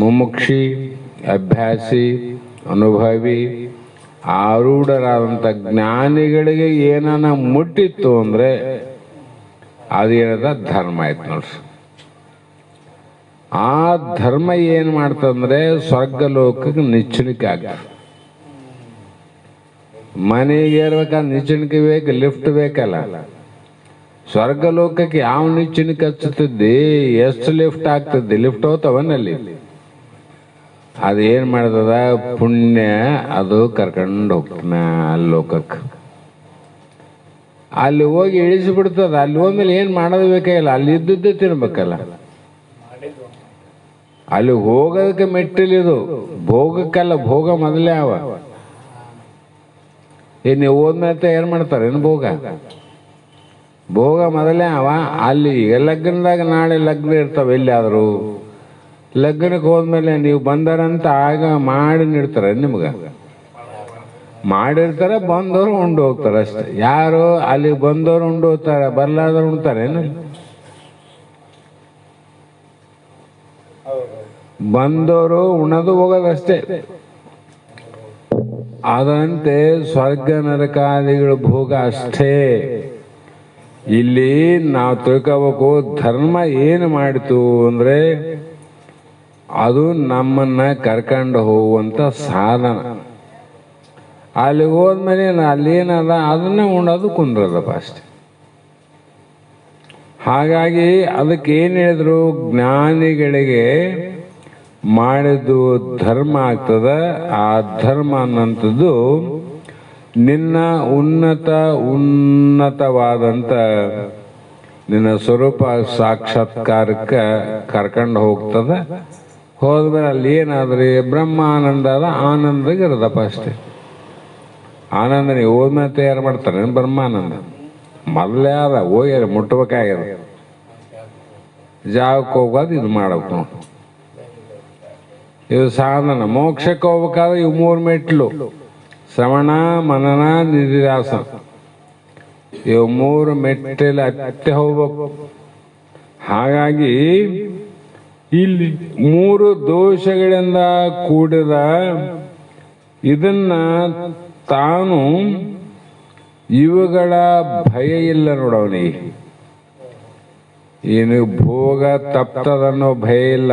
B: ಮುಮುಕ್ಷಿ, ಅಭ್ಯಾಸಿ, ಅನುಭವಿ, ಆರೂಢರಾದಂಥ ಜ್ಞಾನಿಗಳಿಗೆ ಏನನ್ನ ಮುಟ್ಟಿತ್ತು ಅಂದ್ರೆ ಅದೇನದ ಧರ್ಮ ಆಯ್ತು ನೋಡ್ರಿ. ಆ ಧರ್ಮ ಏನ್ ಮಾಡ್ತಂದ್ರೆ ಸ್ವರ್ಗ ಲೋಕಕ್ಕೆ ನಿಚ್ಚಣಿಕೆ ಆಗ್ತದೆ. ಮನೆಗೆ ಏರ್ಬೇಕಾದ್ರೆ ನಿಚ್ಚಣಿಕೆ ಬೇಕು, ಲಿಫ್ಟ್ ಬೇಕಲ್ಲ. ಸ್ವರ್ಗ ಲೋಕಕ್ಕೆ ಯಾವ ನಿಚ್ಚಣಿಕೆ ಹಚ್ಚುತ್ತಿದ್ದಿ, ಎಷ್ಟು ಲಿಫ್ಟ್ ಆಗ್ತದೆ, ಲಿಫ್ಟ್ ಹೋಗ್ತಾವನಲ್ಲಿ. ಅದೇನ್ ಮಾಡ್ತದ ಪುಣ್ಯ, ಅದು ಕರ್ಕೊಂಡು ಹೋಗ್ತಾನ ಅಲ್ಲಿ ಲೋಕಕ್ಕೆ. ಅಲ್ಲಿ ಹೋಗಿ ಇಳಿಸಿಬಿಡ್ತದ. ಅಲ್ಲಿ ಹೋದ್ಮೇಲೆ ಏನ್ ಮಾಡೋದು ಬೇಕಾಗಿಲ್ಲ, ಅಲ್ಲಿ ಇದ್ದದ್ದೇ ತಿನ್ಬೇಕಲ್ಲ. ಅಲ್ಲಿ ಹೋಗೋದಕ್ಕೆ ಮೆಟ್ಟಿಲಿದು, ಭೋಗಕ್ಕಲ್ಲ. ಭೋಗ ಮೊದಲೇ ಅವ. ನೀವು ಹೋದ್ಮೇಲೆ ಏನ್ ಮಾಡ್ತಾರೆ ಏನು ಭೋಗ? ಭೋಗ ಮೊದಲೇ ಅವ. ಅಲ್ಲಿ ಲಗ್ನದಾಗ ನಾಳೆ ಲಗ್ನ ಇರ್ತಾವ ಎಲ್ಲಿಯಾದ್ರು. ಲಗ್ನಕ್ಕೆ ಹೋದ್ಮೇಲೆ ನೀವು ಬಂದಾರಂತ ಆಗ ಮಾಡಿ ನೀಡ್ತಾರೆ ನಿಮ್ಗೆ. ಮಾಡಿರ್ತಾರೆ, ಬಂದವರು ಉಂಡು ಹೋಗ್ತಾರೆ ಅಷ್ಟೆ. ಯಾರು ಅಲ್ಲಿ ಬಂದವರು ಉಂಡು ಹೋಗ್ತಾರೆ, ಬರ್ಲಾದವ್ರು ಉಣ್ತಾರೆ ಏನು? ಬಂದವರು ಉಣದು ಹೋಗೋದಷ್ಟೇ. ಅದಂತೆ ಸ್ವರ್ಗ ನರಕಾದಿಗಳು ಭೋಗ ಅಷ್ಟೇ. ಇಲ್ಲಿ ನಾವು ತಿಳ್ಕೋಬೇಕು, ಧರ್ಮ ಏನು ಮಾಡಿತು ಅಂದ್ರೆ ಅದು ನಮ್ಮನ್ನ ಕರ್ಕೊಂಡು ಹೋಗುವಂತ ಸಾಧನ. ಅಲ್ಲಿ ಹೋದ್ಮೇಲೆ ಅಲ್ಲೇನದ ಅದನ್ನ ಉಣ್ಣೋದು ಕುಂದ್ರದಪ್ಪ ಅಷ್ಟೆ. ಹಾಗಾಗಿ ಅದಕ್ಕೆ ಏನು ಹೇಳಿದ್ರು, ಜ್ಞಾನಿಗಳಿಗೆ ಮಾಡಿದ್ದು ಧರ್ಮ ಆಗ್ತದ. ಆ ಧರ್ಮ ಅನ್ನಂಥದ್ದು ನಿನ್ನ ಉನ್ನತವಾದಂಥ ನಿನ್ನ ಸ್ವರೂಪ ಸಾಕ್ಷಾತ್ಕಾರಕ್ಕೆ ಕರ್ಕೊಂಡು ಹೋಗ್ತದ. ಹೋದ್ಮೇಲೆ ಅಲ್ಲಿ ಏನಾದ್ರಿ ಬ್ರಹ್ಮಾನಂದ ಅದ, ಆನಂದಗೆ ಇರೋದಪ್ಪ ಅಷ್ಟೇ. ಆನಂದ ನೀವು ಹೋದ್ಮೇಲೆ ತಯಾರು ಮಾಡ್ತಾರೆ ಬ್ರಹ್ಮಾನಂದ. ಮೊದಲೇ ಅದ, ಹೋಗ್ಯಾರ ಮುಟ್ಬೇಕಾಗ್ಯದ. ಜಾಗಕ್ಕೆ ಹೋಗೋದು ಇದು ಮಾಡ್ಬೇಕು ನಾವು. ಇದು ಸಾಧನ. ಮೋಕ್ಷಕ್ಕೆ ಹೋಗ್ಬೇಕಾದ್ರೆ ಇವು 3 ಮೆಟ್ಲು: ಶ್ರವಣ, ಮನನ, ನಿಧಿಧ್ಯಾಸನ. ಇವು 3 ಮೆಟ್ಟಲು ಹತ್ತಿ ಹೋಗ್ಬೇಕು. ಹಾಗಾಗಿ ಇಲ್ಲಿ 3 ದೋಷಗಳಿಂದ ಕೂಡಿದ ಇದನ್ನ ತಾನು ಇವುಗಳ ಭಯ ಇಲ್ಲ ನೋಡವನಿಗೆ. ಏನು ಭೋಗ ತಪ್ತದನ್ನೋ ಭಯ ಇಲ್ಲ,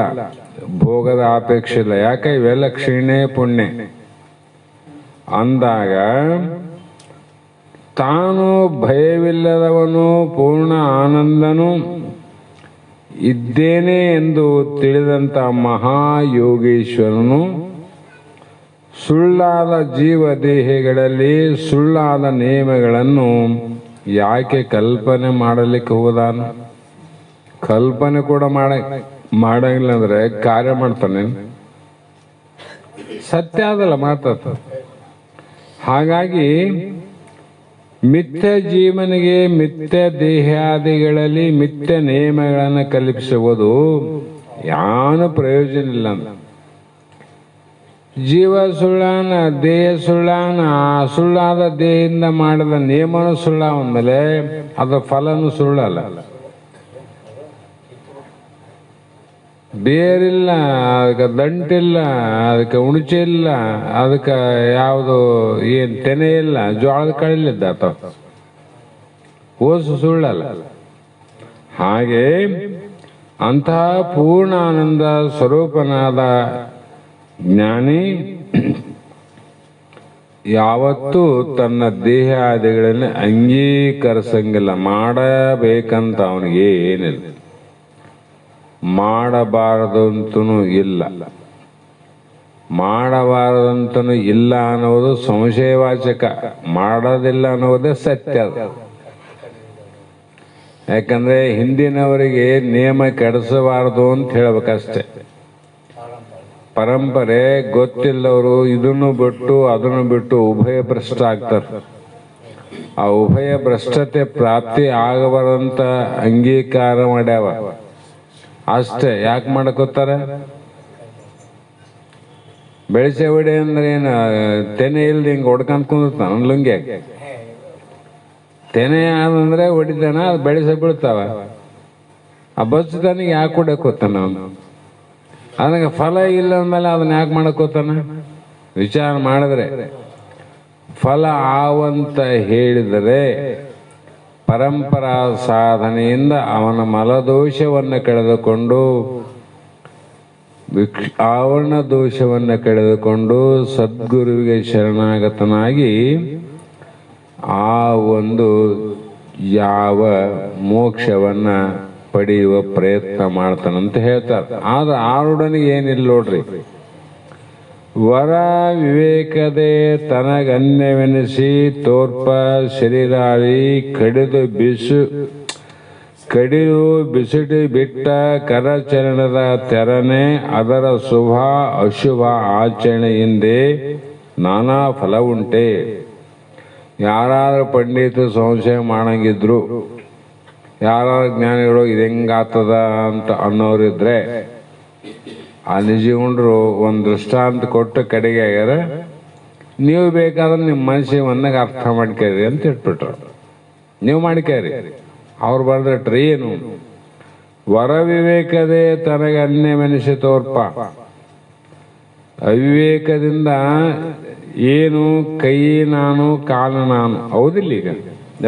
B: ಭೋಗದ ಅಪೇಕ್ಷೆ ಇಲ್ಲ. ಯಾಕೆ? ಇವೆಲ್ಲ ಕ್ಷೀಣೆ ಪುಣ್ಯ ಅಂದಾಗ ತಾನು ಭಯವಿಲ್ಲದವನು, ಪೂರ್ಣ ಆನಂದನು ಇದ್ದೇನೆ ಎಂದು ತಿಳಿದಂತ ಮಹಾಯೋಗೀಶ್ವರನು ಸುಳ್ಳಾದ ಜೀವ ದೇಹಗಳಲ್ಲಿ ಸುಳ್ಳಾದ ನಿಯಮಗಳನ್ನು ಯಾಕೆ ಕಲ್ಪನೆ ಮಾಡಲಿಕ್ಕೆ ಹೋದಾನು? ಕಲ್ಪನೆ ಕೂಡ ಮಾಡಂಗಿಲ್ಲ ಅಂದ್ರೆ ಕಾರ್ಯ ಮಾಡ್ತಾನೆ. ಸತ್ಯ ಅದಲ್ಲ ಮಾತಾತ. ಹಾಗಾಗಿ ಮಿಥ್ಯ ಜೀವನಿಗೆ ಮಿಥ್ಯ ದೇಹಾದಿಗಳಲ್ಲಿ ಮಿಥ್ಯ ನಿಯಮಗಳನ್ನು ಕಲ್ಪಿಸುವುದು ಯಾನು ಪ್ರಯೋಜನ ಇಲ್ಲ. ಜೀವ ಸುಳ್ಳಾನ, ದೇಹ ಸುಳ್ಳಾನ. ಆ ಸುಳ್ಳಾದ ದೇಹದಿಂದ ಮಾಡಿದ ನಿಯಮನೂ ಸುಳ್ಳ ಅಂದಮೇಲೆ ಅದರ ಫಲನೂ ಸುಳ್ಳಲ್ಲ. ಬೇರಿಲ್ಲ, ಅದಕ್ಕೆ ದಂಟಿಲ್ಲ, ಅದಕ್ಕೆ ಉಣಚೆ ಇಲ್ಲ, ಅದಕ್ಕೆ ಯಾವುದು ಏನು ತೆನೆ ಇಲ್ಲ, ಜೋಳದ ಕಳಿಲಿದ್ದ ಅಥವಾ ಓಸು ಸುಳ್ಳಲ್ಲ. ಹಾಗೆ ಅಂತಹ ಪೂರ್ಣ ಆನಂದ ಸ್ವರೂಪನಾದ ಜ್ಞಾನಿ ಯಾವತ್ತೂ ತನ್ನ ದೇಹಾದಿಗಳನ್ನು ಅಂಗೀಕರಿಸಂಗಿಲ್ಲ. ಮಾಡಬೇಕಂತ ಅವನಿಗೆ ಏನಿಲ್ಲ, ಮಾಡಬಾರದಂತನೂ ಇಲ್ಲ. ಮಾಡಬಾರದಂತನೂ ಇಲ್ಲ ಅನ್ನೋದು ಸಂಶಯವಾಚಕ, ಮಾಡೋದಿಲ್ಲ ಅನ್ನೋದೇ ಸತ್ಯ. ಯಾಕಂದ್ರೆ ಹಿಂದಿನವರಿಗೆ ನಿಯಮ ಕೆಡಿಸಬಾರದು ಅಂತ ಹೇಳ್ಬೇಕಷ್ಟೆ. ಪರಂಪರೆ ಗೊತ್ತಿಲ್ಲವರು ಇದನ್ನು ಬಿಟ್ಟು ಅದನ್ನು ಬಿಟ್ಟು ಉಭಯ ಭ್ರಷ್ಟ ಆಗ್ತಾರೆ. ಆ ಉಭಯ ಭ್ರಷ್ಟತೆ ಪ್ರಾಪ್ತಿ ಆಗಬಾರಂತ ಅಂಗೀಕಾರ ಮಾಡ್ಯಾವ ಅಷ್ಟೇ. ಯಾಕೆ ಮಾಡಕೋತಾರೆ? ಬೆಳೆಸೆ ಹೊಡೆ ಅಂದ್ರೆ ಏನು? ತೆನೆ ಇಲ್ದ ಹಿಂಗೆ ಹೊಡ್ಕೊಂಡ್ ಕುಂದಿರ್ತಾನ ಲುಂಗಿ. ತೆನೆ ಆದಂದ್ರೆ ಹೊಡಿತಾನ, ಅದು ಬೆಳೆಸೆ ಬೀಳ್ತಾವ. ಆ ಬಚ್ಚತನಿಗೆ ಯಾಕೆ ಹೊಡಕೋತಾನ ಅವನು? ಅದಕ್ಕೆ ಫಲ ಇಲ್ಲ ಅಂದಮೇಲೆ ಅದನ್ನ ಯಾಕೆ ಮಾಡಕೋತಾನ? ವಿಚಾರ ಮಾಡಿದ್ರೆ ಫಲ ಆವಂತ ಹೇಳಿದರೆ ಪರಂಪರಾ ಸಾಧನೆಯಿಂದ ಅವನ ಮಲದೋಷವನ್ನು ಕಳೆದುಕೊಂಡು ಆವರಣ ದೋಷವನ್ನು ಕಳೆದುಕೊಂಡು ಸದ್ಗುರುವಿಗೆ ಶರಣಾಗತನಾಗಿ ಆ ಒಂದು ಯಾವ ಮೋಕ್ಷವನ್ನ ಪಡೆಯುವ ಪ್ರಯತ್ನ ಮಾಡ್ತಾನಂತ ಹೇಳ್ತಾರೆ. ಆದ್ರೆ ಆರುಡನಿಗೆ ಏನಿಲ್ಲ ನೋಡ್ರಿ. ವರ ವಿವೇಕದೆ ತನಗನ್ಯವೆನಿಸಿ ತೋರ್ಪ ಶರೀರಾಳಿ ಕಡಿದು ಬಿಸಿಟಿ ಬಿಟ್ಟ ಕರಚರಣದ ತೆರನೆ ಅದರ ಶುಭ ಅಶುಭ ಆಚರಣೆಯಿಂದೇ ನಾನಾ ಫಲ ಉಂಟೆ. ಯಾರಾದ್ರೂ ಪಂಡಿತ ಸಂಶಯ ಮಾಡಂಗಿದ್ರು, ಯಾರಾದ್ರೂ ಜ್ಞಾನಿಗಳು ಇದು ಹೆಂಗಾಗ್ತದ ಅಂತ ಅನ್ನೋರಿದ್ರೆ ಆ ನಿಜಗೊಂಡ್ರು ಒಂದು ದೃಷ್ಟಾಂತ ಕೊಟ್ಟು ಕಡೆಗೆ ಆಗ್ಯಾರ. ನೀವು ಬೇಕಾದ್ರೆ ನಿಮ್ಮ ಮನಸ್ಸಿಗೆ ಒಂದಾಗ ಅರ್ಥ ಮಾಡ್ಕೇರಿ ಅಂತ ಇಟ್ಬಿಟ್ರು. ನೀವು ಮಾಡ್ಕೇರಿ, ಅವ್ರು ಬರ್ದಿಟ್ರಿ ಏನು? ವರ ವಿವೇಕದೇ ತನಗೆ ಅನ್ಯವೆನಿಸಿ ತೋರ್ಪ. ಅವಿವೇಕದಿಂದ ಏನು ಕೈ ನಾನು ಕಾಲು ನಾನು ಹೌದಿಲ್ಲ. ಈಗ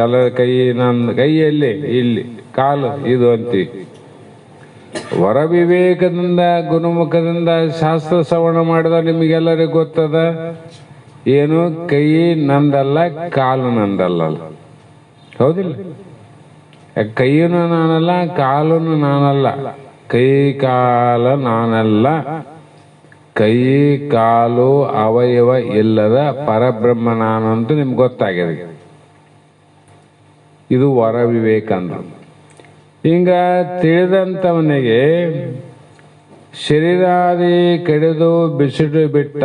B: ಎಲ್ಲ ಕೈ ನನ್ನ ಕೈಯಲ್ಲಿ ಇಲ್ಲಿ ಕಾಲು ಇದು ಅಂತೀವಿ. ವರ ವಿವೇಕದಿಂದ ಗುಣಮುಖದಿಂದ ಶಾಸ್ತ್ರ ಶ್ರವಣ ಮಾಡಿದ ನಿಮಗೆಲ್ಲರಿಗೂ ಗೊತ್ತದ ಏನು? ಕೈ ನಂದಲ್ಲ, ಕಾಲು ನಂದಲ್ಲ. ಹೌದಿಲ್ಲ? ಕೈಯೂ ನಾನಲ್ಲ, ಕಾಲೂ ನಾನಲ್ಲ. ಕೈ ಕಾಲ ನಾನಲ್ಲ. ಕೈ ಕಾಲು ಅವಯವ ಇಲ್ಲದ ಪರಬ್ರಹ್ಮ ನಾನು ಅಂತ ನಿಮ್ಗೆ ಗೊತ್ತಾಗಿದೆ. ಇದು ವರ ವಿವೇಕ ಅಂದ್ರು. ಹಿಂಗ ತಿಳಿದಂಥವನಿಗೆ ಶರೀರಾದಿ ಕಡಿದು ಬಿಸಿಟು ಬಿಟ್ಟ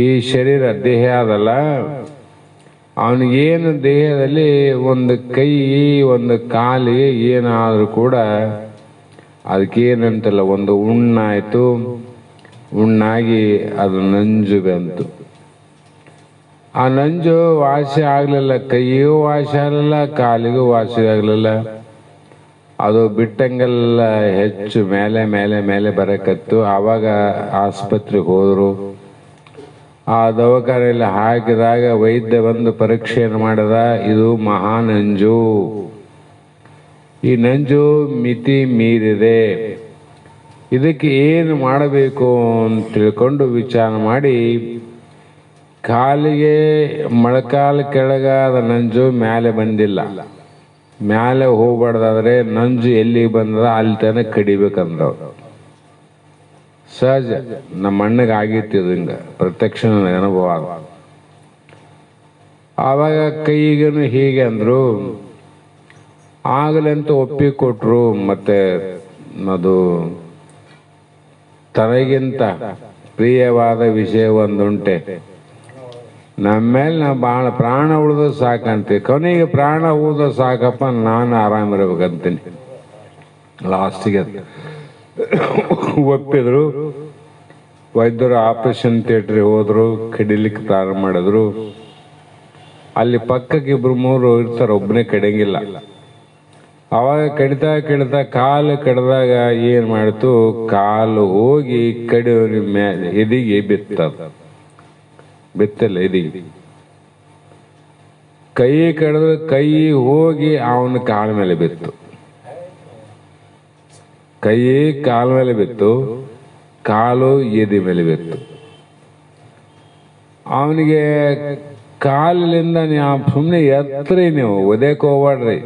B: ಈ ಶರೀರ ದೇಹ ಅದಲ್ಲ, ಅವನಿಗೇನು ದೇಹದಲ್ಲಿ ಒಂದು ಕೈ ಒಂದು ಕಾಲಿಗೆ ಏನಾದರೂ ಕೂಡ ಅದಕ್ಕೇನಂತಲ್ಲ, ಒಂದು ಹುಣ್ಣಾಯ್ತು, ಹುಣ್ಣಾಗಿ ಅದು ನಂಜು ಬಂತು. ಆ ನಂಜು ವಾಸಿ ಆಗಲಿಲ್ಲ, ಕೈಗೂ ವಾಸಿ ಆಗಲಿಲ್ಲ, ಕಾಲಿಗೂ ವಾಸಿ ಆಗಲಿಲ್ಲ. ಅದು ಬಿಟ್ಟಂಗೆಲ್ಲ ಹೆಚ್ಚು ಮೇಲೆ ಮೇಲೆ ಮೇಲೆ ಬರಕತ್ತು. ಆವಾಗ ಆಸ್ಪತ್ರೆಗೆ ಹೋದರು. ಆ ದವಾಖಾನೆಯಲ್ಲಿ ಹಾಕಿದಾಗ ವೈದ್ಯ ಬಂದು ಪರೀಕ್ಷೆಯನ್ನು ಮಾಡಿದ. ಇದು ಮಹಾ ನಂಜು, ಈ ನಂಜು ಮಿತಿ ಮೀರಿದೆ, ಇದಕ್ಕೆ ಏನು ಮಾಡಬೇಕು ಅಂತ ತಿಳ್ಕೊಂಡು ವಿಚಾರ ಮಾಡಿ ಕಾಲಿಗೆ ಮೊಳಕಾಲ ಕೆಳಗಾದ ನಂಜು ಮೇಲೆ ಬಂದಿಲ್ಲ. ಮ್ಯಾಲೆ ಹೋಗ್ಬಾರ್ದಾದ್ರೆ ನಂಜು ಎಲ್ಲಿಗೆ ಬಂದದ ಅಲ್ಲಿ ತನಕ ಕಡಿಬೇಕಂದವ್ರು. ಸಹಜ, ನಮ್ಮ ಅಣ್ಣಗೆ ಆಗಿತ್ತಿದು, ಹಿಂಗ ಪ್ರತ್ಯಕ್ಷ ನನಗೆ ಅನುಭವ ಆಗ. ಆವಾಗ ಕೈಗೇನು ಹೀಗೆ ಅಂದ್ರು, ಆಗಲಂತೂ ಒಪ್ಪಿಕೊಟ್ರು. ಮತ್ತೆ ಅದು ತನಗಿಂತ ಪ್ರಿಯವಾದ ವಿಷಯ ಒಂದುಂಟೆ, ನಮ್ಮ ಮೇಲೆ ನಾವು ಭಾಳ ಪ್ರಾಣ ಉಳಿದ ಸಾಕಂತೀವಿ. ಕೊನೆಗೆ ಪ್ರಾಣ ಉಳಿದ ಸಾಕಪ್ಪ, ನಾನು ಆರಾಮಿರ್ಬೇಕಂತೀನಿ. ಲಾಸ್ಟಿಗೆ ಒಪ್ಪಿದ್ರು. ವೈದ್ಯರು ಆಪರೇಷನ್ ಥಿಯೇಟ್ರಿಗೆ ಹೋದ್ರು, ಕಡಿಲಿಕ್ಕೆ ಪ್ರಾರಂಭ ಮಾಡಿದ್ರು. ಅಲ್ಲಿ ಪಕ್ಕಕ್ಕೆ 2-3 ಇರ್ತಾರೆ, ಒಬ್ಬನೇ ಕಡಿಯಂಗಿಲ್ಲ. ಅವಾಗ ಕಡಿತಾ ಕಾಲು ಕಡ್ದಾಗ ಏನ್ ಮಾಡ್ತು, ಕಾಲು ಹೋಗಿ ಕಡಿಯೋರಿ ಮೇಲೆ ಎದಿಗೆ ಬಿತ್ತಲ್ಲ ಎದಿಗೆ. ಕೈ ಕಡಿದ್ರೆ ಕೈ ಹೋಗಿ ಅವನ ಕಾಲ ಮೇಲೆ ಬಿತ್ತು. ಕೈ ಕಾಲ ಮೇಲೆ ಬಿತ್ತು, ಕಾಲು ಎದಿ ಮೇಲೆ ಬಿತ್ತು. ಅವನಿಗೆ ಕಾಲಿನಿಂದ ಸುಮ್ಮನೆ ಎತ್ತರಿ, ನೀವು ಒದೆಕ್ ಹೋಗ್ಬಾಡ್ರಿ.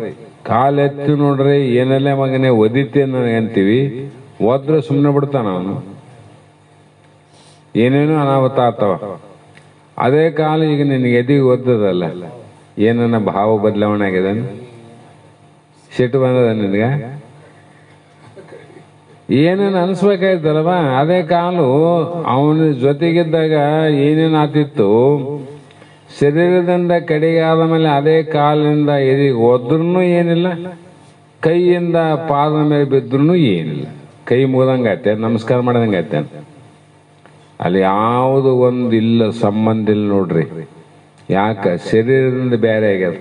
B: ಕಾಲು ಎತ್ತಿ ನೋಡ್ರಿ, ಏನಲ್ಲೇ ಮಗನೇ ಒದಿತೇನೆ ಅಂತೀವಿ. ಒದ್ರೆ ಸುಮ್ಮನೆ ಬಿಡ್ತಾನ ಅವನು, ಏನೇನೋ ಅನಾಹುತ ಆಗ್ತಾವ. ಅದೇ ಕಾಲು ಈಗ ನಿನಗೆ ಎದಿಗೆ ಒದ್ದದಲ್ಲ, ಏನನ್ನ ಭಾವ ಬದಲಾವಣೆ ಆಗಿದೆ, ಸಿಟ್ಟು ಬಂದದ ನಿನಗೆ, ಏನೇನು ಅನ್ಸ್ಬೇಕಾಯ್ತಲ್ವ. ಅದೇ ಕಾಲು ಅವನ ಜೊತೆಗಿದ್ದಾಗ ಏನೇನು ಆತಿತ್ತು, ಶರೀರದಿಂದ ಕಡೆಗೆ ಆದ ಮೇಲೆ ಅದೇ ಕಾಲಿನಿಂದ ಎದಿಗೆ ಒದ್ರೂ ಏನಿಲ್ಲ, ಕೈಯಿಂದ ಪಾದ ಮೇಲೆ ಬಿದ್ರೂ ಏನಿಲ್ಲ. ಕೈ ಮುಗ್ದಂಗಾಯ್ತೆ, ನಮಸ್ಕಾರ ಮಾಡ್ದಂಗಾಯ್ತೆ. ಅಲ್ಲಿ ಯಾವುದು ಒಂದು ಇಲ್ಲ, ಸಂಬಂಧ ಇಲ್ಲ ನೋಡ್ರಿ. ಯಾಕ? ಶರೀರದಿಂದ ಬೇರೆ ಆಗ್ಯದ.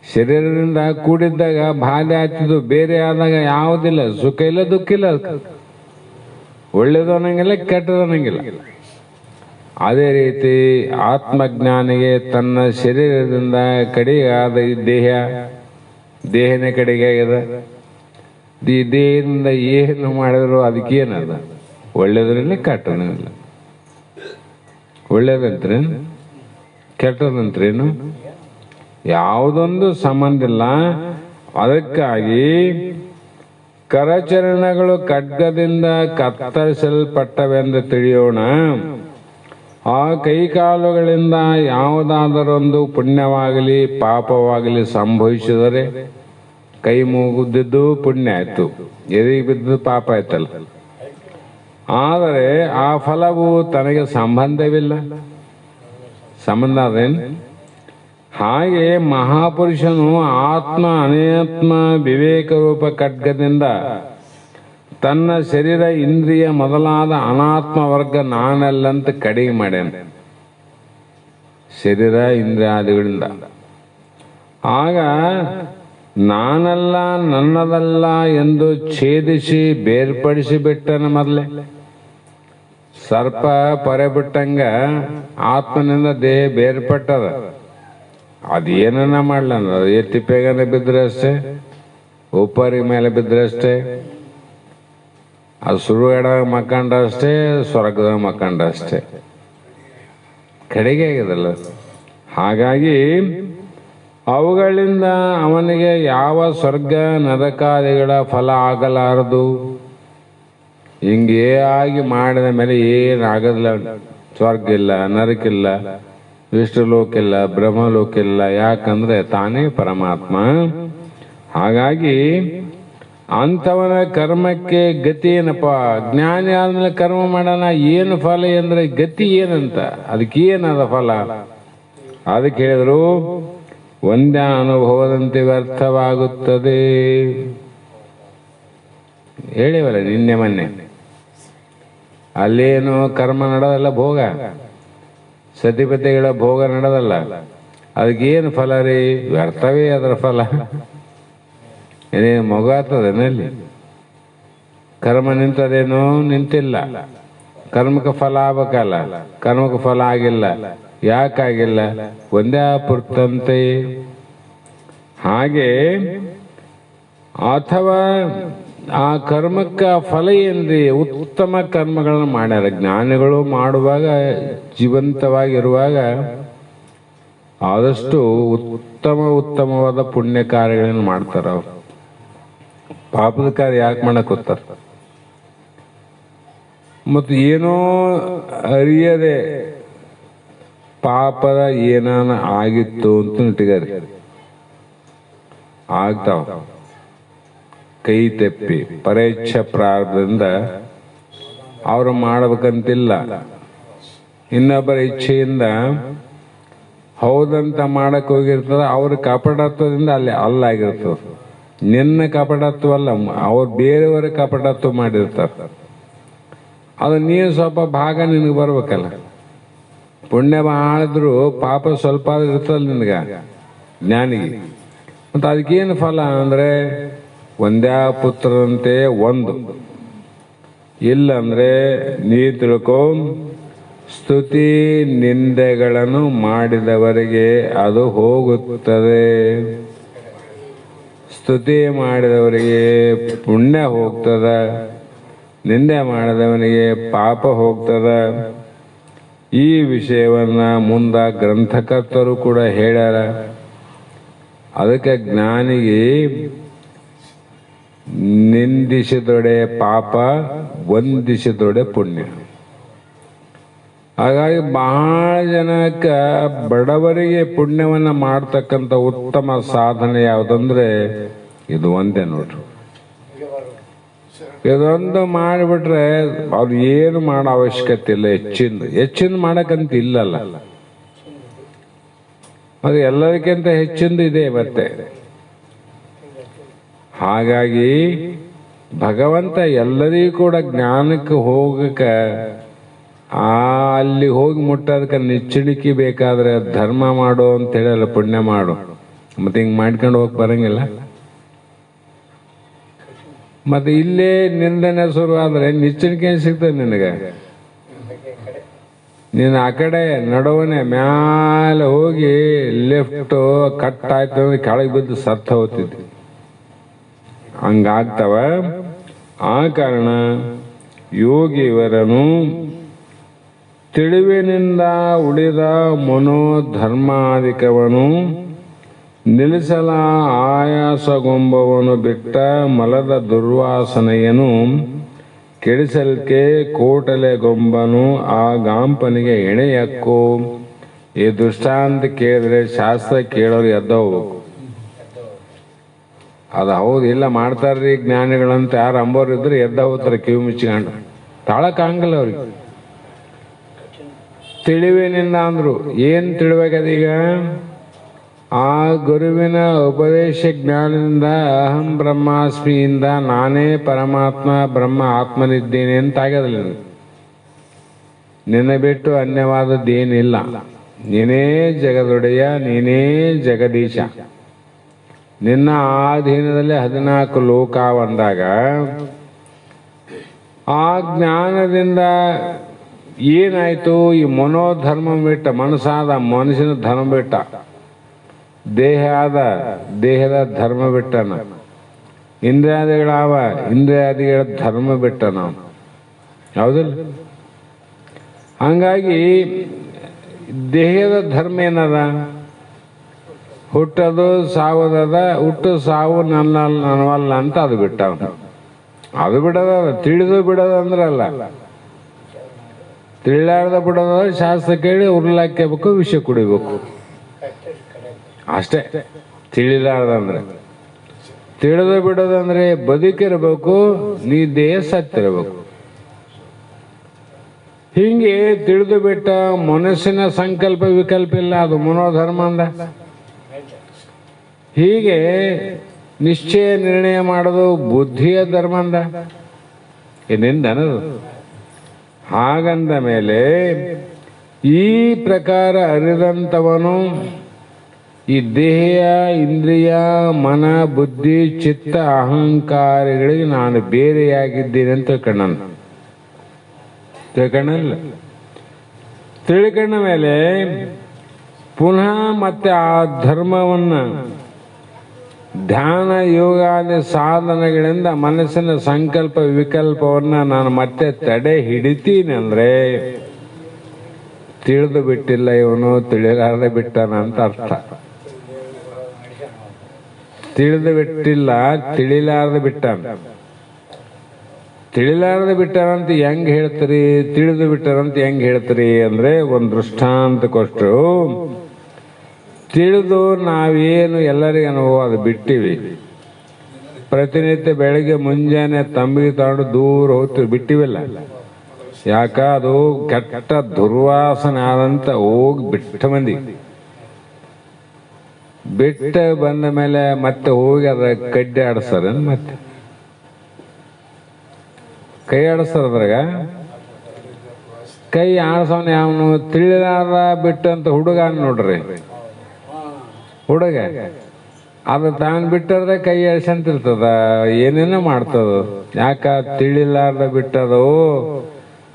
B: ಶರೀರದಿಂದ ಕೂಡಿದ್ದಾಗ ಬಾಧೆ ಆಗ್ತಿದ್ದು, ಬೇರೆ ಆದಾಗ ಯಾವುದಿಲ್ಲ, ಸುಖ ಇಲ್ಲ, ದುಃಖ ಇಲ್ಲ. ಒಳ್ಳೇದು ಅನ್ನಂಗಿಲ್ಲ, ಕೆಟ್ಟದು ಅನ್ನಂಗಿಲ್ಲ. ಅದೇ ರೀತಿ ಆತ್ಮಜ್ಞಾನಿಗೆ ತನ್ನ ಶರೀರದಿಂದ ಕಡೆಗಾದ ಈ ದೇಹನೇ ಕಡೆಗೆ ಆಗ್ಯದ. ಈ ದೇಹದಿಂದ ಏನು ಮಾಡಿದ್ರು ಅದಕ್ಕೇನದ, ಒಳ್ಳೇದ್ರಿಲ್ಲ, ಕೆಟ್ಟದಿಲ್ಲ. ಒಳ್ಳೇದಂತ್ರೇನು, ಕೆಟ್ಟದಂತ್ರೇನು, ಯಾವುದೊಂದು ಸಂಬಂಧ ಇಲ್ಲ. ಅದಕ್ಕಾಗಿ ಕರಚರಣಗಳು ಖಡ್ಗದಿಂದ ಕತ್ತರಿಸಲ್ಪಟ್ಟವೆಂದು ತಿಳಿಯೋಣ. ಆ ಕೈಕಾಲುಗಳಿಂದ ಯಾವುದಾದರೊಂದು ಪುಣ್ಯವಾಗಲಿ ಪಾಪವಾಗಲಿ ಸಂಭವಿಸಿದರೆ ಕೈ ಮುಗಿದಿದ್ದು ಪುಣ್ಯ ಆಯ್ತು, ಎದಿಗೆ ಬಿದ್ದು ಪಾಪ ಆಯ್ತಲ್ಲ. ಆದರೆ ಆ ಫಲವು ತನಗೆ ಸಂಬಂಧವಿಲ್ಲ. ಸಂಬಂಧ ಅದೇನು? ಹಾಗೆ ಮಹಾಪುರುಷನು ಆತ್ಮ ಅನಾತ್ಮ ವಿವೇಕ ರೂಪ ಖಡ್ಗದಿಂದ ತನ್ನ ಶರೀರ ಇಂದ್ರಿಯ ಮೊದಲಾದ ಅನಾತ್ಮ ವರ್ಗ ನಾನಲ್ಲಂತ ಕಡಿಮೆ ಮಾಡ್ಯಾನ. ಶರೀರ ಇಂದ್ರಿಯಾದಿಗಳಿಂದ ಆಗ ನಾನಲ್ಲ ನನ್ನದಲ್ಲ ಎಂದು ಛೇದಿಸಿ ಬೇರ್ಪಡಿಸಿ ಬಿಟ್ಟನ. ಮೊದಲೇ ಸರ್ಪ ಪರೆ ಬಿಟ್ಟಂಗ ಆತ್ಮನಿಂದ ದೇಹ ಬೇರ್ಪಟ್ಟದ. ಅದೇನ ಮಾಡ್ಲ, ತಿಪ್ಪೆಗನೆ ಬಿದ್ರೆ ಅಷ್ಟೇ, ಉಪ್ಪರಿ ಮೇಲೆ ಬಿದ್ರೆ ಅಷ್ಟೇ, ಅದು ಸುಡುಗಡ ಮಕ್ಕಂಡ ಅಷ್ಟೇ, ಸ್ವರ್ಗದ ಮಕ್ಕಂಡ ಅಷ್ಟೇ, ಕಡೆಗೆ ಆಗಿದಲ್ಲ. ಹಾಗಾಗಿ ಅವುಗಳಿಂದ ಅವನಿಗೆ ಯಾವ ಸ್ವರ್ಗ ನರಕಾದಿಗಳ ಫಲ ಆಗಲಾರದು. ಹಿಂಗೇ ಆಗಿ ಮಾಡಿದ ಮೇಲೆ ಏನಾಗದಿಲ್ಲ. ಸ್ವರ್ಗ ಇಲ್ಲ, ನರಕಿಲ್ಲ, ವಿಷ್ಣುಲೋಕಿಲ್ಲ, ಬ್ರಹ್ಮಲೋಕಿಲ್ಲ. ಯಾಕಂದ್ರೆ ತಾನೇ ಪರಮಾತ್ಮ. ಹಾಗಾಗಿ ಅಂಥವನ ಕರ್ಮಕ್ಕೆ ಗತಿ ಏನಪ್ಪ? ಜ್ಞಾನಿ ಆದ್ಮೇಲೆ ಕರ್ಮ ಮಾಡೋಣ, ಏನು ಫಲ ಅಂದ್ರೆ ಗತಿ ಏನಂತ, ಅದಕ್ಕೆ ಏನದ ಫಲ? ಅದಕ್ಕೆ ಹೇಳಿದ್ರು, ಒಂದೇ ಅನುಭವದಂತೆ ವ್ಯರ್ಥವಾಗುತ್ತದೆ. ಹೇಳಿವಲ್ಲ ನಿನ್ನೆ ಮೊನ್ನೆ. ಅಲ್ಲೇನು ಕರ್ಮ ನಡೆದಲ್ಲ, ಭೋಗ, ಸತಿಪತಿಗಳ ಭೋಗ ನಡೆದಲ್ಲ, ಅದಕ್ಕೇನು ಫಲ ರೀ? ವ್ಯರ್ಥವೇ ಅದರ ಫಲ. ಏನೇನು ಮಗು ಆಗ್ತದೇನಲ್ಲಿ? ಕರ್ಮ ನಿಂತದೇನೋ? ನಿಂತಿಲ್ಲ. ಕರ್ಮಕ್ಕೆ ಫಲ ಆಗ್ಬೇಕಲ್ಲ, ಕರ್ಮಕ್ಕೆ ಫಲ ಆಗಿಲ್ಲ. ಯಾಕಾಗಿಲ್ಲ? ಒಂದೇ ಪುರ್ತಂತೆ. ಹಾಗೆ ಅಥವಾ ಆ ಕರ್ಮಕ್ಕೆ ಫಲ ಏನ್ರಿ? ಉತ್ತಮ ಕರ್ಮಗಳನ್ನು ಮಾಡ್ಯಾರ ಜ್ಞಾನಿಗಳು. ಮಾಡುವಾಗ, ಜೀವಂತವಾಗಿರುವಾಗ ಆದಷ್ಟು ಉತ್ತಮವಾದ ಪುಣ್ಯ ಕಾರ್ಯಗಳನ್ನು ಮಾಡ್ತಾರ. ಅವ್ರು ಪಾಪದ ಕಾರ್ಯ ಯಾಕೆ ಮಾಡಕ್ ಹೋಗ್ತಾರ? ಮತ್ತು ಏನೋ ಅರಿಯದೆ ಪಾಪದ ಏನಾನ ಆಗಿತ್ತು ಅಂತ ಇಟ್ಟಿದ್ದಾರೆ, ಆಗ್ತಾವ. ಕೈ ತೆಪ್ಪಿ ಪರೇಚ್ಛ ಪ್ರಾರಬ್ಧದಿಂದ ಅವರು ಮಾಡಬೇಕಂತಿಲ್ಲ. ಇನ್ನೊಬ್ಬರ ಇಚ್ಛೆಯಿಂದ ಹೌದಂತ ಮಾಡಕ್ ಹೋಗಿರ್ತದ. ಅವ್ರ ಕಪಟತ್ವದಿಂದ ಅಲ್ಲಿ ಅಲ್ಲಾಗಿರ್ತದ. ನಿನ್ನ ಕಪಟತ್ವ ಅಲ್ಲ, ಅವ್ರು ಬೇರೆಯವರ ಕಪಟತ್ವ ಮಾಡಿರ್ತಾರೆ. ಅದು ನೀನು ಸ್ವಲ್ಪ ಭಾಗ ನಿನಗೆ ಬರ್ಬೇಕಲ್ಲ. ಪುಣ್ಯ ಮಾಡಿದ್ರು ಪಾಪ ಸ್ವಲ್ಪ ಇರ್ತಲ್ಲ ನಿನಗೆ ಜ್ಞಾನಿಗೆ. ಮತ್ತು ಅದಕ್ಕೇನು ಫಲ ಅಂದರೆ ಒಂದೇ ಪುತ್ರರಂತೆ ಒಂದು, ಇಲ್ಲಂದ್ರೆ ನೀ ತಿಳ್ಕೊ, ಸ್ತುತಿ ನಿಂದೆಗಳನ್ನು ಮಾಡಿದವರಿಗೆ ಅದು ಹೋಗುತ್ತದೆ. ಸ್ತುತಿ ಮಾಡಿದವರಿಗೆ ಪುಣ್ಯ ಹೋಗ್ತದ, ನಿಂದೆ ಮಾಡಿದವನಿಗೆ ಪಾಪ ಹೋಗ್ತದ. ಈ ವಿಷಯವನ್ನ ಮುಂದ ಗ್ರಂಥಕರ್ತರು ಕೂಡ ಹೇಳ್ಯಾರ. ಅದಕ್ಕೆ ಜ್ಞಾನಿಗೆ ನಿಂದಿಸಿದೊಡೆ ಪಾಪ, ವಂದಿಸಿದೊಡೆ ಪುಣ್ಯ. ಹಾಗಾಗಿ ಬಹಳ ಜನಕ್ಕೆ ಬಡವರಿಗೆ ಪುಣ್ಯವನ್ನು ಮಾಡ್ತಕ್ಕಂಥ ಉತ್ತಮ ಸಾಧನೆ ಯಾವುದಂದ್ರೆ ಇದು ಒಂದೇ ನೋಡ್ರಿ. ಇದೊಂದು ಮಾಡಿಬಿಟ್ರೆ ಅವ್ರು ಏನು ಮಾಡೋ ಅವಶ್ಯಕತೆ ಇಲ್ಲ. ಹೆಚ್ಚಿಂದ ಮಾಡಕ್ಕಂತ ಇಲ್ಲಲ್ಲ, ಅದು ಎಲ್ಲದಕ್ಕಿಂತ ಹೆಚ್ಚಿಂದು ಇದೆ ಮತ್ತೆ. ಹಾಗಾಗಿ ಭಗವಂತ ಎಲ್ಲರಿಗೂ ಕೂಡ ಜ್ಞಾನಕ್ಕೆ ಹೋಗಕ್ಕೆ ಅಲ್ಲಿ ಹೋಗಿ ಮುಟ್ಟೋದಕ್ಕೆ ನಿಚ್ಚಣಿಕೆ ಬೇಕಾದ್ರೆ ಧರ್ಮ ಮಾಡು ಅಂತ ಹೇಳಲ್ಲ, ಪುಣ್ಯ ಮಾಡು. ಮತ್ತೆ ಹಿಂಗೆ ಮಾಡ್ಕೊಂಡು ಹೋಗಿ ಬರಂಗಿಲ್ಲ. ಮತ್ತೆ ಇಲ್ಲೇ ನಿಂದನೆ ಶುರುವಾದ್ರೆ ನಿಚ್ಚಣಿಕೆ ಸಿಗ್ತದೆ ನಿನಗೆ. ನೀನು ಆ ಕಡೆ ನಡುವನೆ ಮ್ಯಾಲೆ ಹೋಗಿ ಲೆಫ್ಟ್ ಕಟ್ ಆಯ್ತು ಅಂದ್ರೆ ಕೆಳಗೆ ಬಿದ್ದು ಸತ್ತ ಹೋಗ್ತಿದ್ವಿ. ಹಂಗಾಗ್ತವ. ಆ ಕಾರಣ ಯೋಗಿಯವರನು ತಿಳಿವಿನಿಂದ ಉಳಿದ ಮನೋಧರ್ಮಾಧಿಕವನು ನಿಲ್ಲಿಸಲ ಆಯಾಸಗೊಂಬವನು ಬಿಟ್ಟ ಮಲದ ದುರ್ವಾಸನೆಯನು ಕೆಡಿಸಲ್ಕೆ ಕೋಟಲೆಗೊಂಬನು ಆ ಗಾಂಪನಿಗೆ ಎಣೆಯಕ್ಕೋ. ಈ ದೃಷ್ಟಾಂತ ಕೇಳಿದ್ರೆ ಶಾಸ್ತ್ರ ಕೇಳೋರು ಎದ್ದೋಗ್ಬೇಕು. ಅದು ಹೌದು, ಇಲ್ಲ ಮಾಡ್ತಾರ್ರಿ ಜ್ಞಾನಿಗಳಂತ ಯಾರು ಅಂಬೋರು ಇದ್ರೆ ಎದ್ದ ಹೋಗ್ತಾರೆ ಕಿವಿ ಮುಚ್ಚಿಕೊಂಡು. ತಾಳಕ್ಕಾಗಲ್ಲ ಅವ್ರಿಗೆ. ತಿಳಿವಿನಿಂದ ಅಂದ್ರು ಏನು ತಿಳಿಬೇಕದೀಗ? ಆ ಗುರುವಿನ ಉಪದೇಶ ಜ್ಞಾನದಿಂದ ಅಹಂ ಬ್ರಹ್ಮಾಸ್ಮಿಯಿಂದ ನಾನೇ ಪರಮಾತ್ಮ ಬ್ರಹ್ಮ ಆತ್ಮನಿದ್ದೇನೆ ಅಂತ ಆಗ್ಯದಲ್ಲ. ನಿನ್ನ ಬಿಟ್ಟು ಅನ್ಯವಾದದ್ದೇನಿಲ್ಲ. ನೀನೇ ಜಗದೊಡೆಯ, ನೀನೇ ಜಗದೀಶ. ನಿನ್ನ ಆಧೀನದಲ್ಲಿ 14 ಲೋಕ ಬಂದಾಗ ಆ ಜ್ಞಾನದಿಂದ ಏನಾಯ್ತು? ಈ ಮನೋಧರ್ಮ ಬಿಟ್ಟ, ಮನಸ್ಸಾದ ಮನಸ್ಸಿನ ಧರ್ಮ ಬಿಟ್ಟ, ದೇಹದ ಧರ್ಮ ಬಿಟ್ಟನ, ಇಂದ್ರಿಯಾದಿಗಳಾವ ಇಂದ್ರಿಯಾದಿಗಳ ಧರ್ಮ ಬಿಟ್ಟನ. ಹೌದಿಲ್ಲ? ಹಂಗಾಗಿ ದೇಹದ ಧರ್ಮ ಏನದ? ಹುಟ್ಟದು ಸಾವದದ, ಹುಟ್ಟು ಸಾವು ನನ್ನವಲ್ಲ ಅಂತ ಅದು ಬಿಟ್ಟ. ಅದು ಬಿಡೋದ, ತಿಳಿದು ಬಿಡೋದು ಅಂದ್ರಲ್ಲ. ತಿಳಿಲಾರ್ದ ಬಿಡೋದ ಶಾಸ್ತ್ರ ಕೇಳಿ ಉರ್ಲಾಕ್ಯಬೇಕು, ವಿಷ ಕುಡಿಬೇಕು ಅಷ್ಟೇ. ತಿಳಿಲಾರ್ದಂದ್ರೆ. ತಿಳಿದು ಬಿಡೋದಂದ್ರೆ ಬದುಕಿರಬೇಕು, ನೀ ದೇಹ ಸತ್ತಿರಬೇಕು. ಹಿಂಗೆ ತಿಳಿದು ಬಿಟ್ಟ ಮನಸ್ಸಿನ ಸಂಕಲ್ಪ ವಿಕಲ್ಪ ಇಲ್ಲ, ಅದು ಮನೋಧರ್ಮ ಅಂದ. ಹೀಗೆ ನಿಶ್ಚಯ ನಿರ್ಣಯ ಮಾಡೋದು ಬುದ್ಧಿಯ ಧರ್ಮ ಅಂದ. ಏನಿಂದನದು? ಹಾಗಂದ ಮೇಲೆ ಈ ಪ್ರಕಾರ ಅರಿದಂಥವನು ಈ ದೇಹ ಇಂದ್ರಿಯ ಮನ ಬುದ್ಧಿ ಚಿತ್ತ ಅಹಂಕಾರಗಳಿಗೆ ನಾನು ಬೇರೆಯಾಗಿದ್ದೇನೆ ಅಂತ ತಿಳ್ಕೊಂಡಲ್ಲ. ತಿಳ್ಕೊಂಡ ಮೇಲೆ ಪುನಃ ಮತ್ತೆ ಆ ಧರ್ಮವನ್ನ ಧ್ಯಾನ ಯೋಗಾದಿ ಸಾಧನೆಗಳಿಂದ ಮನಸ್ಸಿನ ಸಂಕಲ್ಪ ವಿಕಲ್ಪವನ್ನ ನಾನು ಮತ್ತೆ ತಡೆ ಹಿಡಿತೀನಿ ಅಂದ್ರೆ ತಿಳಿದು ಬಿಟ್ಟಿಲ್ಲ ಇವನು, ತಿಳಿಲಾರದೆ ಬಿಟ್ಟಾನ ಅಂತ ಅರ್ಥ. ತಿಳಿದು ಬಿಟ್ಟಿಲ್ಲ, ತಿಳಿಲಾರದೆ ಬಿಟ್ಟಾನ. ತಿಳಿಲಾರದೆ ಬಿಟ್ಟಾನಂತ ಹೆಂಗ್ ಹೇಳ್ತೀರಿ? ತಿಳಿದು ಬಿಟ್ಟಾರಂತ ಹೆಂಗ್ ಹೇಳ್ತೀರಿ ಅಂದ್ರೆ ಒಂದು ದೃಷ್ಟಾಂತ ಕೊಟ್ಟು, ತಿಳಿದು ನಾವೇನು ಎಲ್ಲರಿಗೂ ಅನುಭವ ಅದು ಬಿಟ್ಟಿವಿ. ಪ್ರತಿನಿತ್ಯ ಬೆಳಗ್ಗೆ ಮುಂಜಾನೆ ತಂಬಿಗೆ ತಗೊಂಡು ದೂರ ಹೋಗ್ತೀವಿ, ಬಿಟ್ಟಿವಿಲ್ಲ. ಯಾಕ? ಅದು ಕೆಟ್ಟ ದುರ್ವಾಸನೆ ಆದಂತ ಹೋಗಿ ಬಿಟ್ಟ ಮಂದಿ. ಬಿಟ್ಟ ಬಂದ ಮೇಲೆ ಮತ್ತೆ ಹೋಗಿ ಅದ್ರ ಕಡ್ಡಿ ಆಡಿಸ್ತಾರ, ಮತ್ತೆ ಕೈ ಆಡಿಸ್ತಾರ. ಅದ್ರಾಗ ಕೈ ಆಡ್ಸವನ ಅವನು ತಿಳಿಲಾರ ಬಿಟ್ಟಂತ ಹುಡುಗ ನೋಡ್ರಿ, ಹುಡುಗ ಅದು ತಾನು ಬಿಟ್ಟದ್ರೆ ಕೈ ಆಡ್ಸಂತಿರ್ತದ, ಏನೇನೋ ಮಾಡ್ತದ. ಯಾಕ ತಿಳಿಲಾರ್ದ ಬಿಟ್ಟದು,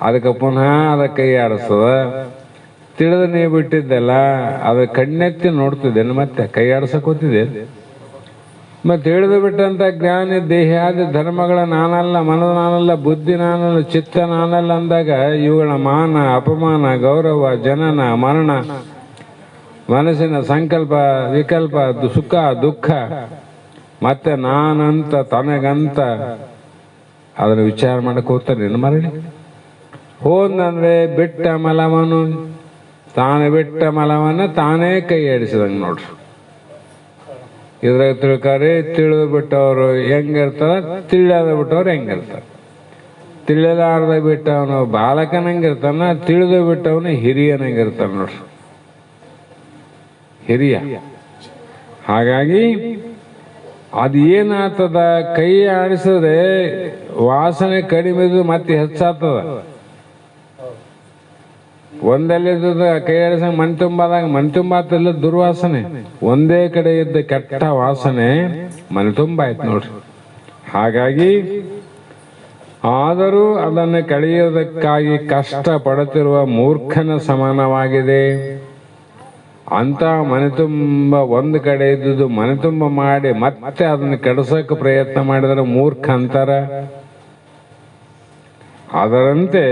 B: ಅದಕ್ಕೆ ಪುನಃ ಅದ ಕೈ ಆಡಿಸ್ತದ. ತಿಳಿದು ನೀವು ಬಿಟ್ಟಿದ್ದಲ್ಲ, ಅದು ಕಣ್ಣೆತ್ತಿ ನೋಡ್ತಿದ್ದೇನೆ, ಮತ್ತೆ ಕೈ ಆಡ್ಸಕೋತಿದ್ದೆ. ಮತ್ತೆ ತಿಳಿದು ಬಿಟ್ಟಂತ ಜ್ಞಾನಿ ದೇಹಾದಿ ಧರ್ಮಗಳ ನಾನಲ್ಲ, ಮನದ ನಾನಲ್ಲ, ಬುದ್ಧಿ ನಾನಲ್ಲ, ಚಿತ್ತ ನಾನಲ್ಲ ಅಂದಾಗ ಇವುಗಳ ಮಾನ ಅಪಮಾನ ಗೌರವ ಜನನ ಮರಣ ಮನಸ್ಸಿನ ಸಂಕಲ್ಪ ವಿಕಲ್ಪ ಸುಖ ದುಃಖ ಮತ್ತೆ ನಾನಂತ ತನಗಂತ ಅದನ್ನು ವಿಚಾರ ಮಾಡಕ್ ಹೋಗ್ತಾನೆ ಮರಳಿ ಹೋದಂದ್ರೆ ಬಿಟ್ಟ ಮಲವನು ತಾನು ಬಿಟ್ಟ ಮಲವನ್ನ ತಾನೇ ಕೈ ಆಡಿಸಿದಂಗೆ ನೋಡ್ರಿ. ಇದ್ರಾಗ ತಿಳ್ಕಾರಿ ತಿಳಿದು ಬಿಟ್ಟವರು ಹೆಂಗಿರ್ತಾರ, ತಿಳಿಯಾದ ಬಿಟ್ಟವ್ರು ಹೆಂಗಿರ್ತಾರ. ತಿಳಿಲಾರ್ದ ಬಿಟ್ಟವನು ಬಾಲಕನಂಗಿರ್ತಾನ, ತಿಳಿದು ಬಿಟ್ಟವನು ಹಿರಿಯನಂಗಿರ್ತಾನ ನೋಡ್ರಿ, ಹಿರಿಯ. ಹಾಗಾಗಿ ಅದು ಏನಾಗ್ತದ, ಕೈ ಆಡಿಸಿದ್ರೆ ವಾಸನೆ ಕಡಿಮೆದು ಮತ್ತೆ ಹೆಚ್ಚಾಗ್ತದ. ಒಂದಲ್ಲಿದ್ದ ಕೈ ಆಡಿಸಂಗ ಮನೆ ತುಂಬಾದಾಗ ಮನೆ ತುಂಬಾತಲ್ಲ ದುರ್ವಾಸನೆ, ಒಂದೇ ಕಡೆ ಇದ್ದ ಕೆಟ್ಟ ವಾಸನೆ ಮನೆ ತುಂಬ ಆಯ್ತು ನೋಡ್ರಿ. ಹಾಗಾಗಿ ಆದರೂ ಅದನ್ನು ಕಳೆಯುವುದಕ್ಕಾಗಿ ಕಷ್ಟ ಪಡುತ್ತಿರುವ ಮೂರ್ಖನ ಸಮಾನವಾಗಿದೆ. ಅಂತ ಮನೆ ತುಂಬ ಒಂದು ಕಡೆ ಇದ್ದುದು ಮನೆ ತುಂಬ ಮಾಡಿ ಮತ್ತೆ ಅದನ್ನು ಕೆಡಿಸೋಕೆ ಪ್ರಯತ್ನ ಮಾಡಿದರೆ ಮೂರ್ಖ ಅಂತಾರ. ಅದರಂತೆ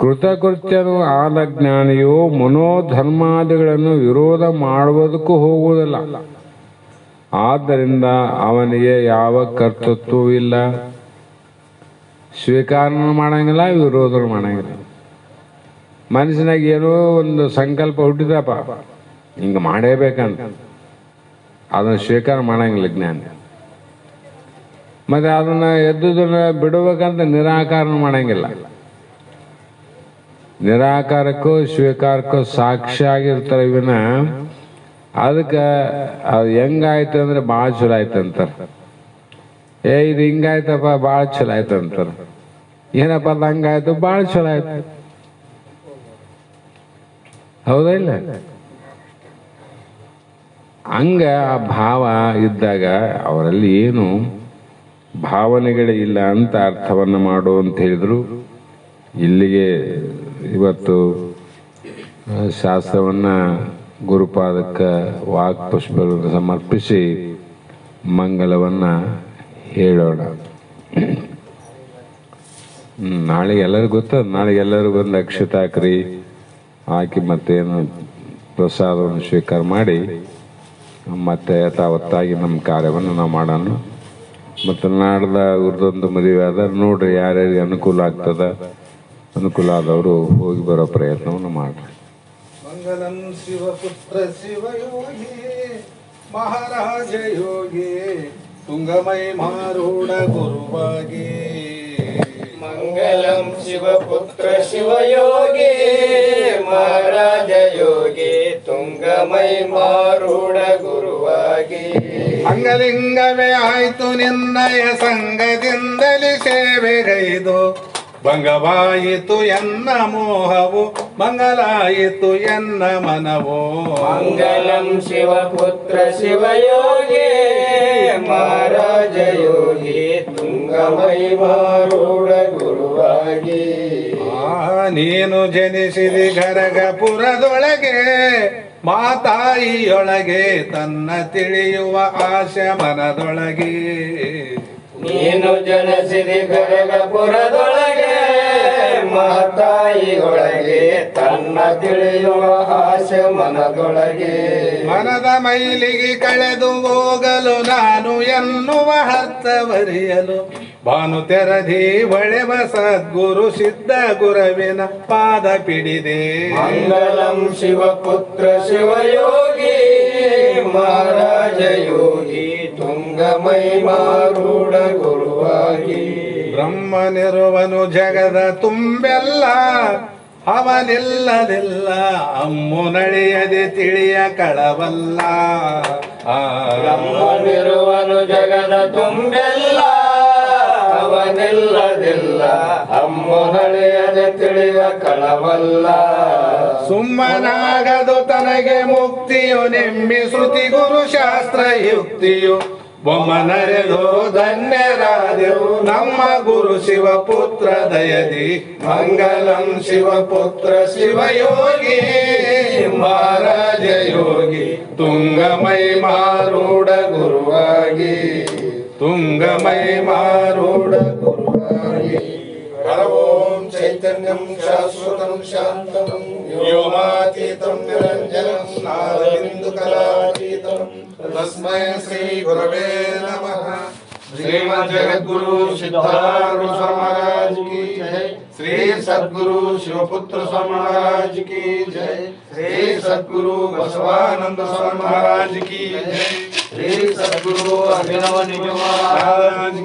B: ಕೃತಕೃತ್ಯನು ಆದ ಜ್ಞಾನಿಯು ಮನೋಧರ್ಮಾದಿಗಳನ್ನು ವಿರೋಧ ಮಾಡುವುದಕ್ಕೂ ಹೋಗುವುದಿಲ್ಲ. ಆದ್ದರಿಂದ ಅವನಿಗೆ ಯಾವ ಕರ್ತೃತ್ವವೂ ಇಲ್ಲ, ಸ್ವೀಕಾರನೂ ಮಾಡಂಗಿಲ್ಲ, ವಿರೋಧನೂ ಮಾಡಂಗಿಲ್ಲ. ಮನಸ್ಸಿನಾಗ ಏನೋ ಒಂದು ಸಂಕಲ್ಪ ಹುಟ್ಟಿದಪ್ಪ, ಹಿಂಗೆ ಮಾಡೇಬೇಕಂತ, ಅದನ್ನು ಸ್ವೀಕಾರ ಮಾಡಂಗಿಲ್ಲ ಜ್ಞಾನಿ. ಮತ್ತೆ ಅದನ್ನ ಎದ್ದುದನ್ನ ಬಿಡಬೇಕಂತ ನಿರಾಕಾರನೂ ಮಾಡಂಗಿಲ್ಲ. ನಿರಾಕಾರಕ್ಕೂ ಸ್ವೀಕಾರಕ್ಕೂ ಸಾಕ್ಷಿಯಾಗಿರ್ತಾರೆ ವಿನ ಅದಕ್ಕೆ ಅದು ಹೆಂಗಾಯ್ತು ಅಂದ್ರೆ ಭಾಳ ಚಲೋ ಆಯ್ತು ಅಂತಾರೆ. ಇದು ಹಿಂಗಾಯ್ತಪ್ಪ ಭಾಳ ಚಲೋ ಆಯ್ತು ಅಂತಾರೆ. ಏನಪ್ಪ ಅದು ಹಂಗಾಯ್ತು, ಭಾಳ ಚಲೋ ಆಯ್ತು, ಹೌದಾ ಇಲ್ಲ? ಹಂಗ ಆ ಭಾವ ಇದ್ದಾಗ ಅವರಲ್ಲಿ ಏನು ಭಾವನೆಗಳೇ ಇಲ್ಲ ಅಂತ ಅರ್ಥವನ್ನು ಮಾಡು ಅಂತ ಹೇಳಿದ್ರು. ಇಲ್ಲಿಗೆ ಇವತ್ತು ಶಾಸ್ತ್ರವನ್ನು ಗುರುಪಾದಕ್ಕೆ ವಾಕ್ ಪುಷ್ಪಗಳನ್ನು ಸಮರ್ಪಿಸಿ ಮಂಗಲವನ್ನು ಹೇಳೋಣ. ನಾಳೆಗೆ ಎಲ್ಲರಿಗೂ ಗೊತ್ತದ, ನಾಳೆಗೆ ಎಲ್ಲರೂ ಬಂದು ಅಕ್ಷತಾಕ್ರಿ ಹಾಕಿ ಮತ್ತೇನು ಪ್ರಸಾದವನ್ನು ಸ್ವೀಕಾರ ಮಾಡಿ ಮತ್ತೆ ಯಥಾವತ್ತಾಗಿ ನಮ್ಮ ಕಾರ್ಯವನ್ನು ನಾವು ಮಾಡೋಣ. ಮತ್ತು ನಾಡ್ದ ಇವ್ರದ್ದೊಂದು ಮದುವೆ ಆದ ನೋಡ್ರಿ, ಯಾರ್ಯಾರಿಗೆ ಅನುಕೂಲ ಆಗ್ತದ, ಅನುಕೂಲ ಆದವರು ಹೋಗಿ ಬರೋ ಪ್ರಯತ್ನವನ್ನು ಮಾಡ್ರಿ.
A: ಮಂಗಲಂ ಶಿವಪುತ್ರ ಶಿವಯೋಗಿ ಮಹಾರಾಜ ಯೋಗಿ ತುಂಗಮೈ ಮಾರೂಢ ಗುರುವಾಗಿ. ಮಂಗಲಂ ಶಿವಪುತ್ರ ಶಿವಯೋಗಿ ಮಹಾರಾಜ ಯೋಗಿ ತುಂಗಮೈ ಮಾರೂಢ ಗುರುವಾಗಿ. ಅಂಗಲಿಂಗವೇ ಆಯ್ತು ನಿನ್ನಯ ಸಂಗದಿಂದಲೇ ಸೇವೆಗೈದು ಭಂಗವಾಯಿತು ಎನ್ನ ಮೋಹವು ಮಂಗಲಾಯಿತು ಎನ್ನ ಮನವೋ.
C: ಮಂಗಲಂ ಶಿವಪುತ್ರ ಶಿವಯೋಗಿ ಮಹಾರಾಜ ಯೋಗಿ ತುಂಗಮೈ ಮಾರೂಢ ಗುರುವಾಗಿ.
A: ನೀನು ಜನಿಸಿದಿ ಗರಗಪುರದೊಳಗೆ ಮಾತಾಯಿಯೊಳಗೆ ತನ್ನ ತಿಳಿಯುವ ಆಶೆ ಮನದೊಳಗೆ.
C: ನೀನು ಜನಿಸಿದಿ ಗರಗಪುರದೊಳಗೆ ಮಾತಾಯಿಯೊಳಗೆ ತನ್ನ ತಿಳಿಯುವ ಆಸೆ ಮನದೊಳಗೆ.
A: ಮನದ ಮೈಲಿಗೆ ಕಳೆದು ಹೋಗಲು ನಾನು ಎನ್ನುವ ಅರ್ಥವರಿಯಲು ಭಾನು ತೆರದಿ ಒಳೆವ ಸದ್ಗುರು ಸಿದ್ಧ ಗುರವಿನ ಪಾದ ಪಿಡಿದೆ.
C: ಮಂಗಲಂ ಶಿವಪುತ್ರ ಶಿವಯೋಗಿ ಮಹಾರಾಜ ಯೋಗಿ ತುಂಗಮೈ ಮಾರೂಢ ಗುರುವಾಗಿ.
A: ಬ್ರಹ್ಮನಿರುವನು ಜಗದ ತುಂಬೆಲ್ಲ ಅವನಿಲ್ಲದಿಲ್ಲ ಅಮ್ಮು ನಡೆಯದೆ ತಿಳಿಯ ಕಳವಲ್ಲ.
C: ಬ್ರಹ್ಮನಿರುವನು ಜಗದ ತುಂಬೆಲ್ಲ ಅವನ ನಿಲ್ಲದಿಲ್ಲ ಅಮ್ಮೊನಳಿಯದೆ ತಿಳಿವ ಕಳವಲ್ಲ
A: ಸುಮ್ಮನಾಗದು ತನಗೆ ಮುಕ್ತಿಯು ನೆಮ್ಮಿ ಶ್ರುತಿ ಗುರು ಶಾಸ್ತ್ರ ಯುಕ್ತಿಯು ಬೊಮ್ಮನರೆದು ಧನ್ಯರಾದೆವು ನಮ್ಮ ಗುರು ಶಿವಪುತ್ರ ದಯದಿ
C: ಮಂಗಲಂ ಶಿವಪುತ್ರ ಶಿವಯೋಗಿ ಮಹಾರಾಜ ಯೋಗಿ ತುಂಗಮೈ ಮಾರೂಢ ಗುರುವಾಗಿ
A: ತುಂಗಮೈ
C: ಮಾರೂಢ ಗುರುವಾಗಿ ಓಂ ಚೈತನ್ಯಂ ಶಾಶ್ವತಂ ಶಾಂತಂ ವ್ಯೋಮಾತೀತಂ ನಿರಂಜನಂ ನಾದಬಿಂದು ಕಲಾತೀತಂ ತಸ್ಮೈ ಶ್ರೀ ಗುರವೇ ನಮಃ ಶ್ರೀಮದ್ ಜಗದ್ಗುರು ಸಿದ್ಧಾರೂಢ ಸ್ವಾಮಿ महाराज की जय श्री सद्गुरु शिवपुत्र स्वामी महाराज की जय श्री सद्गुरु बसवानंद स्वामी महाराज की जय श्री सद्गुरु अभिनव निगम महाराज की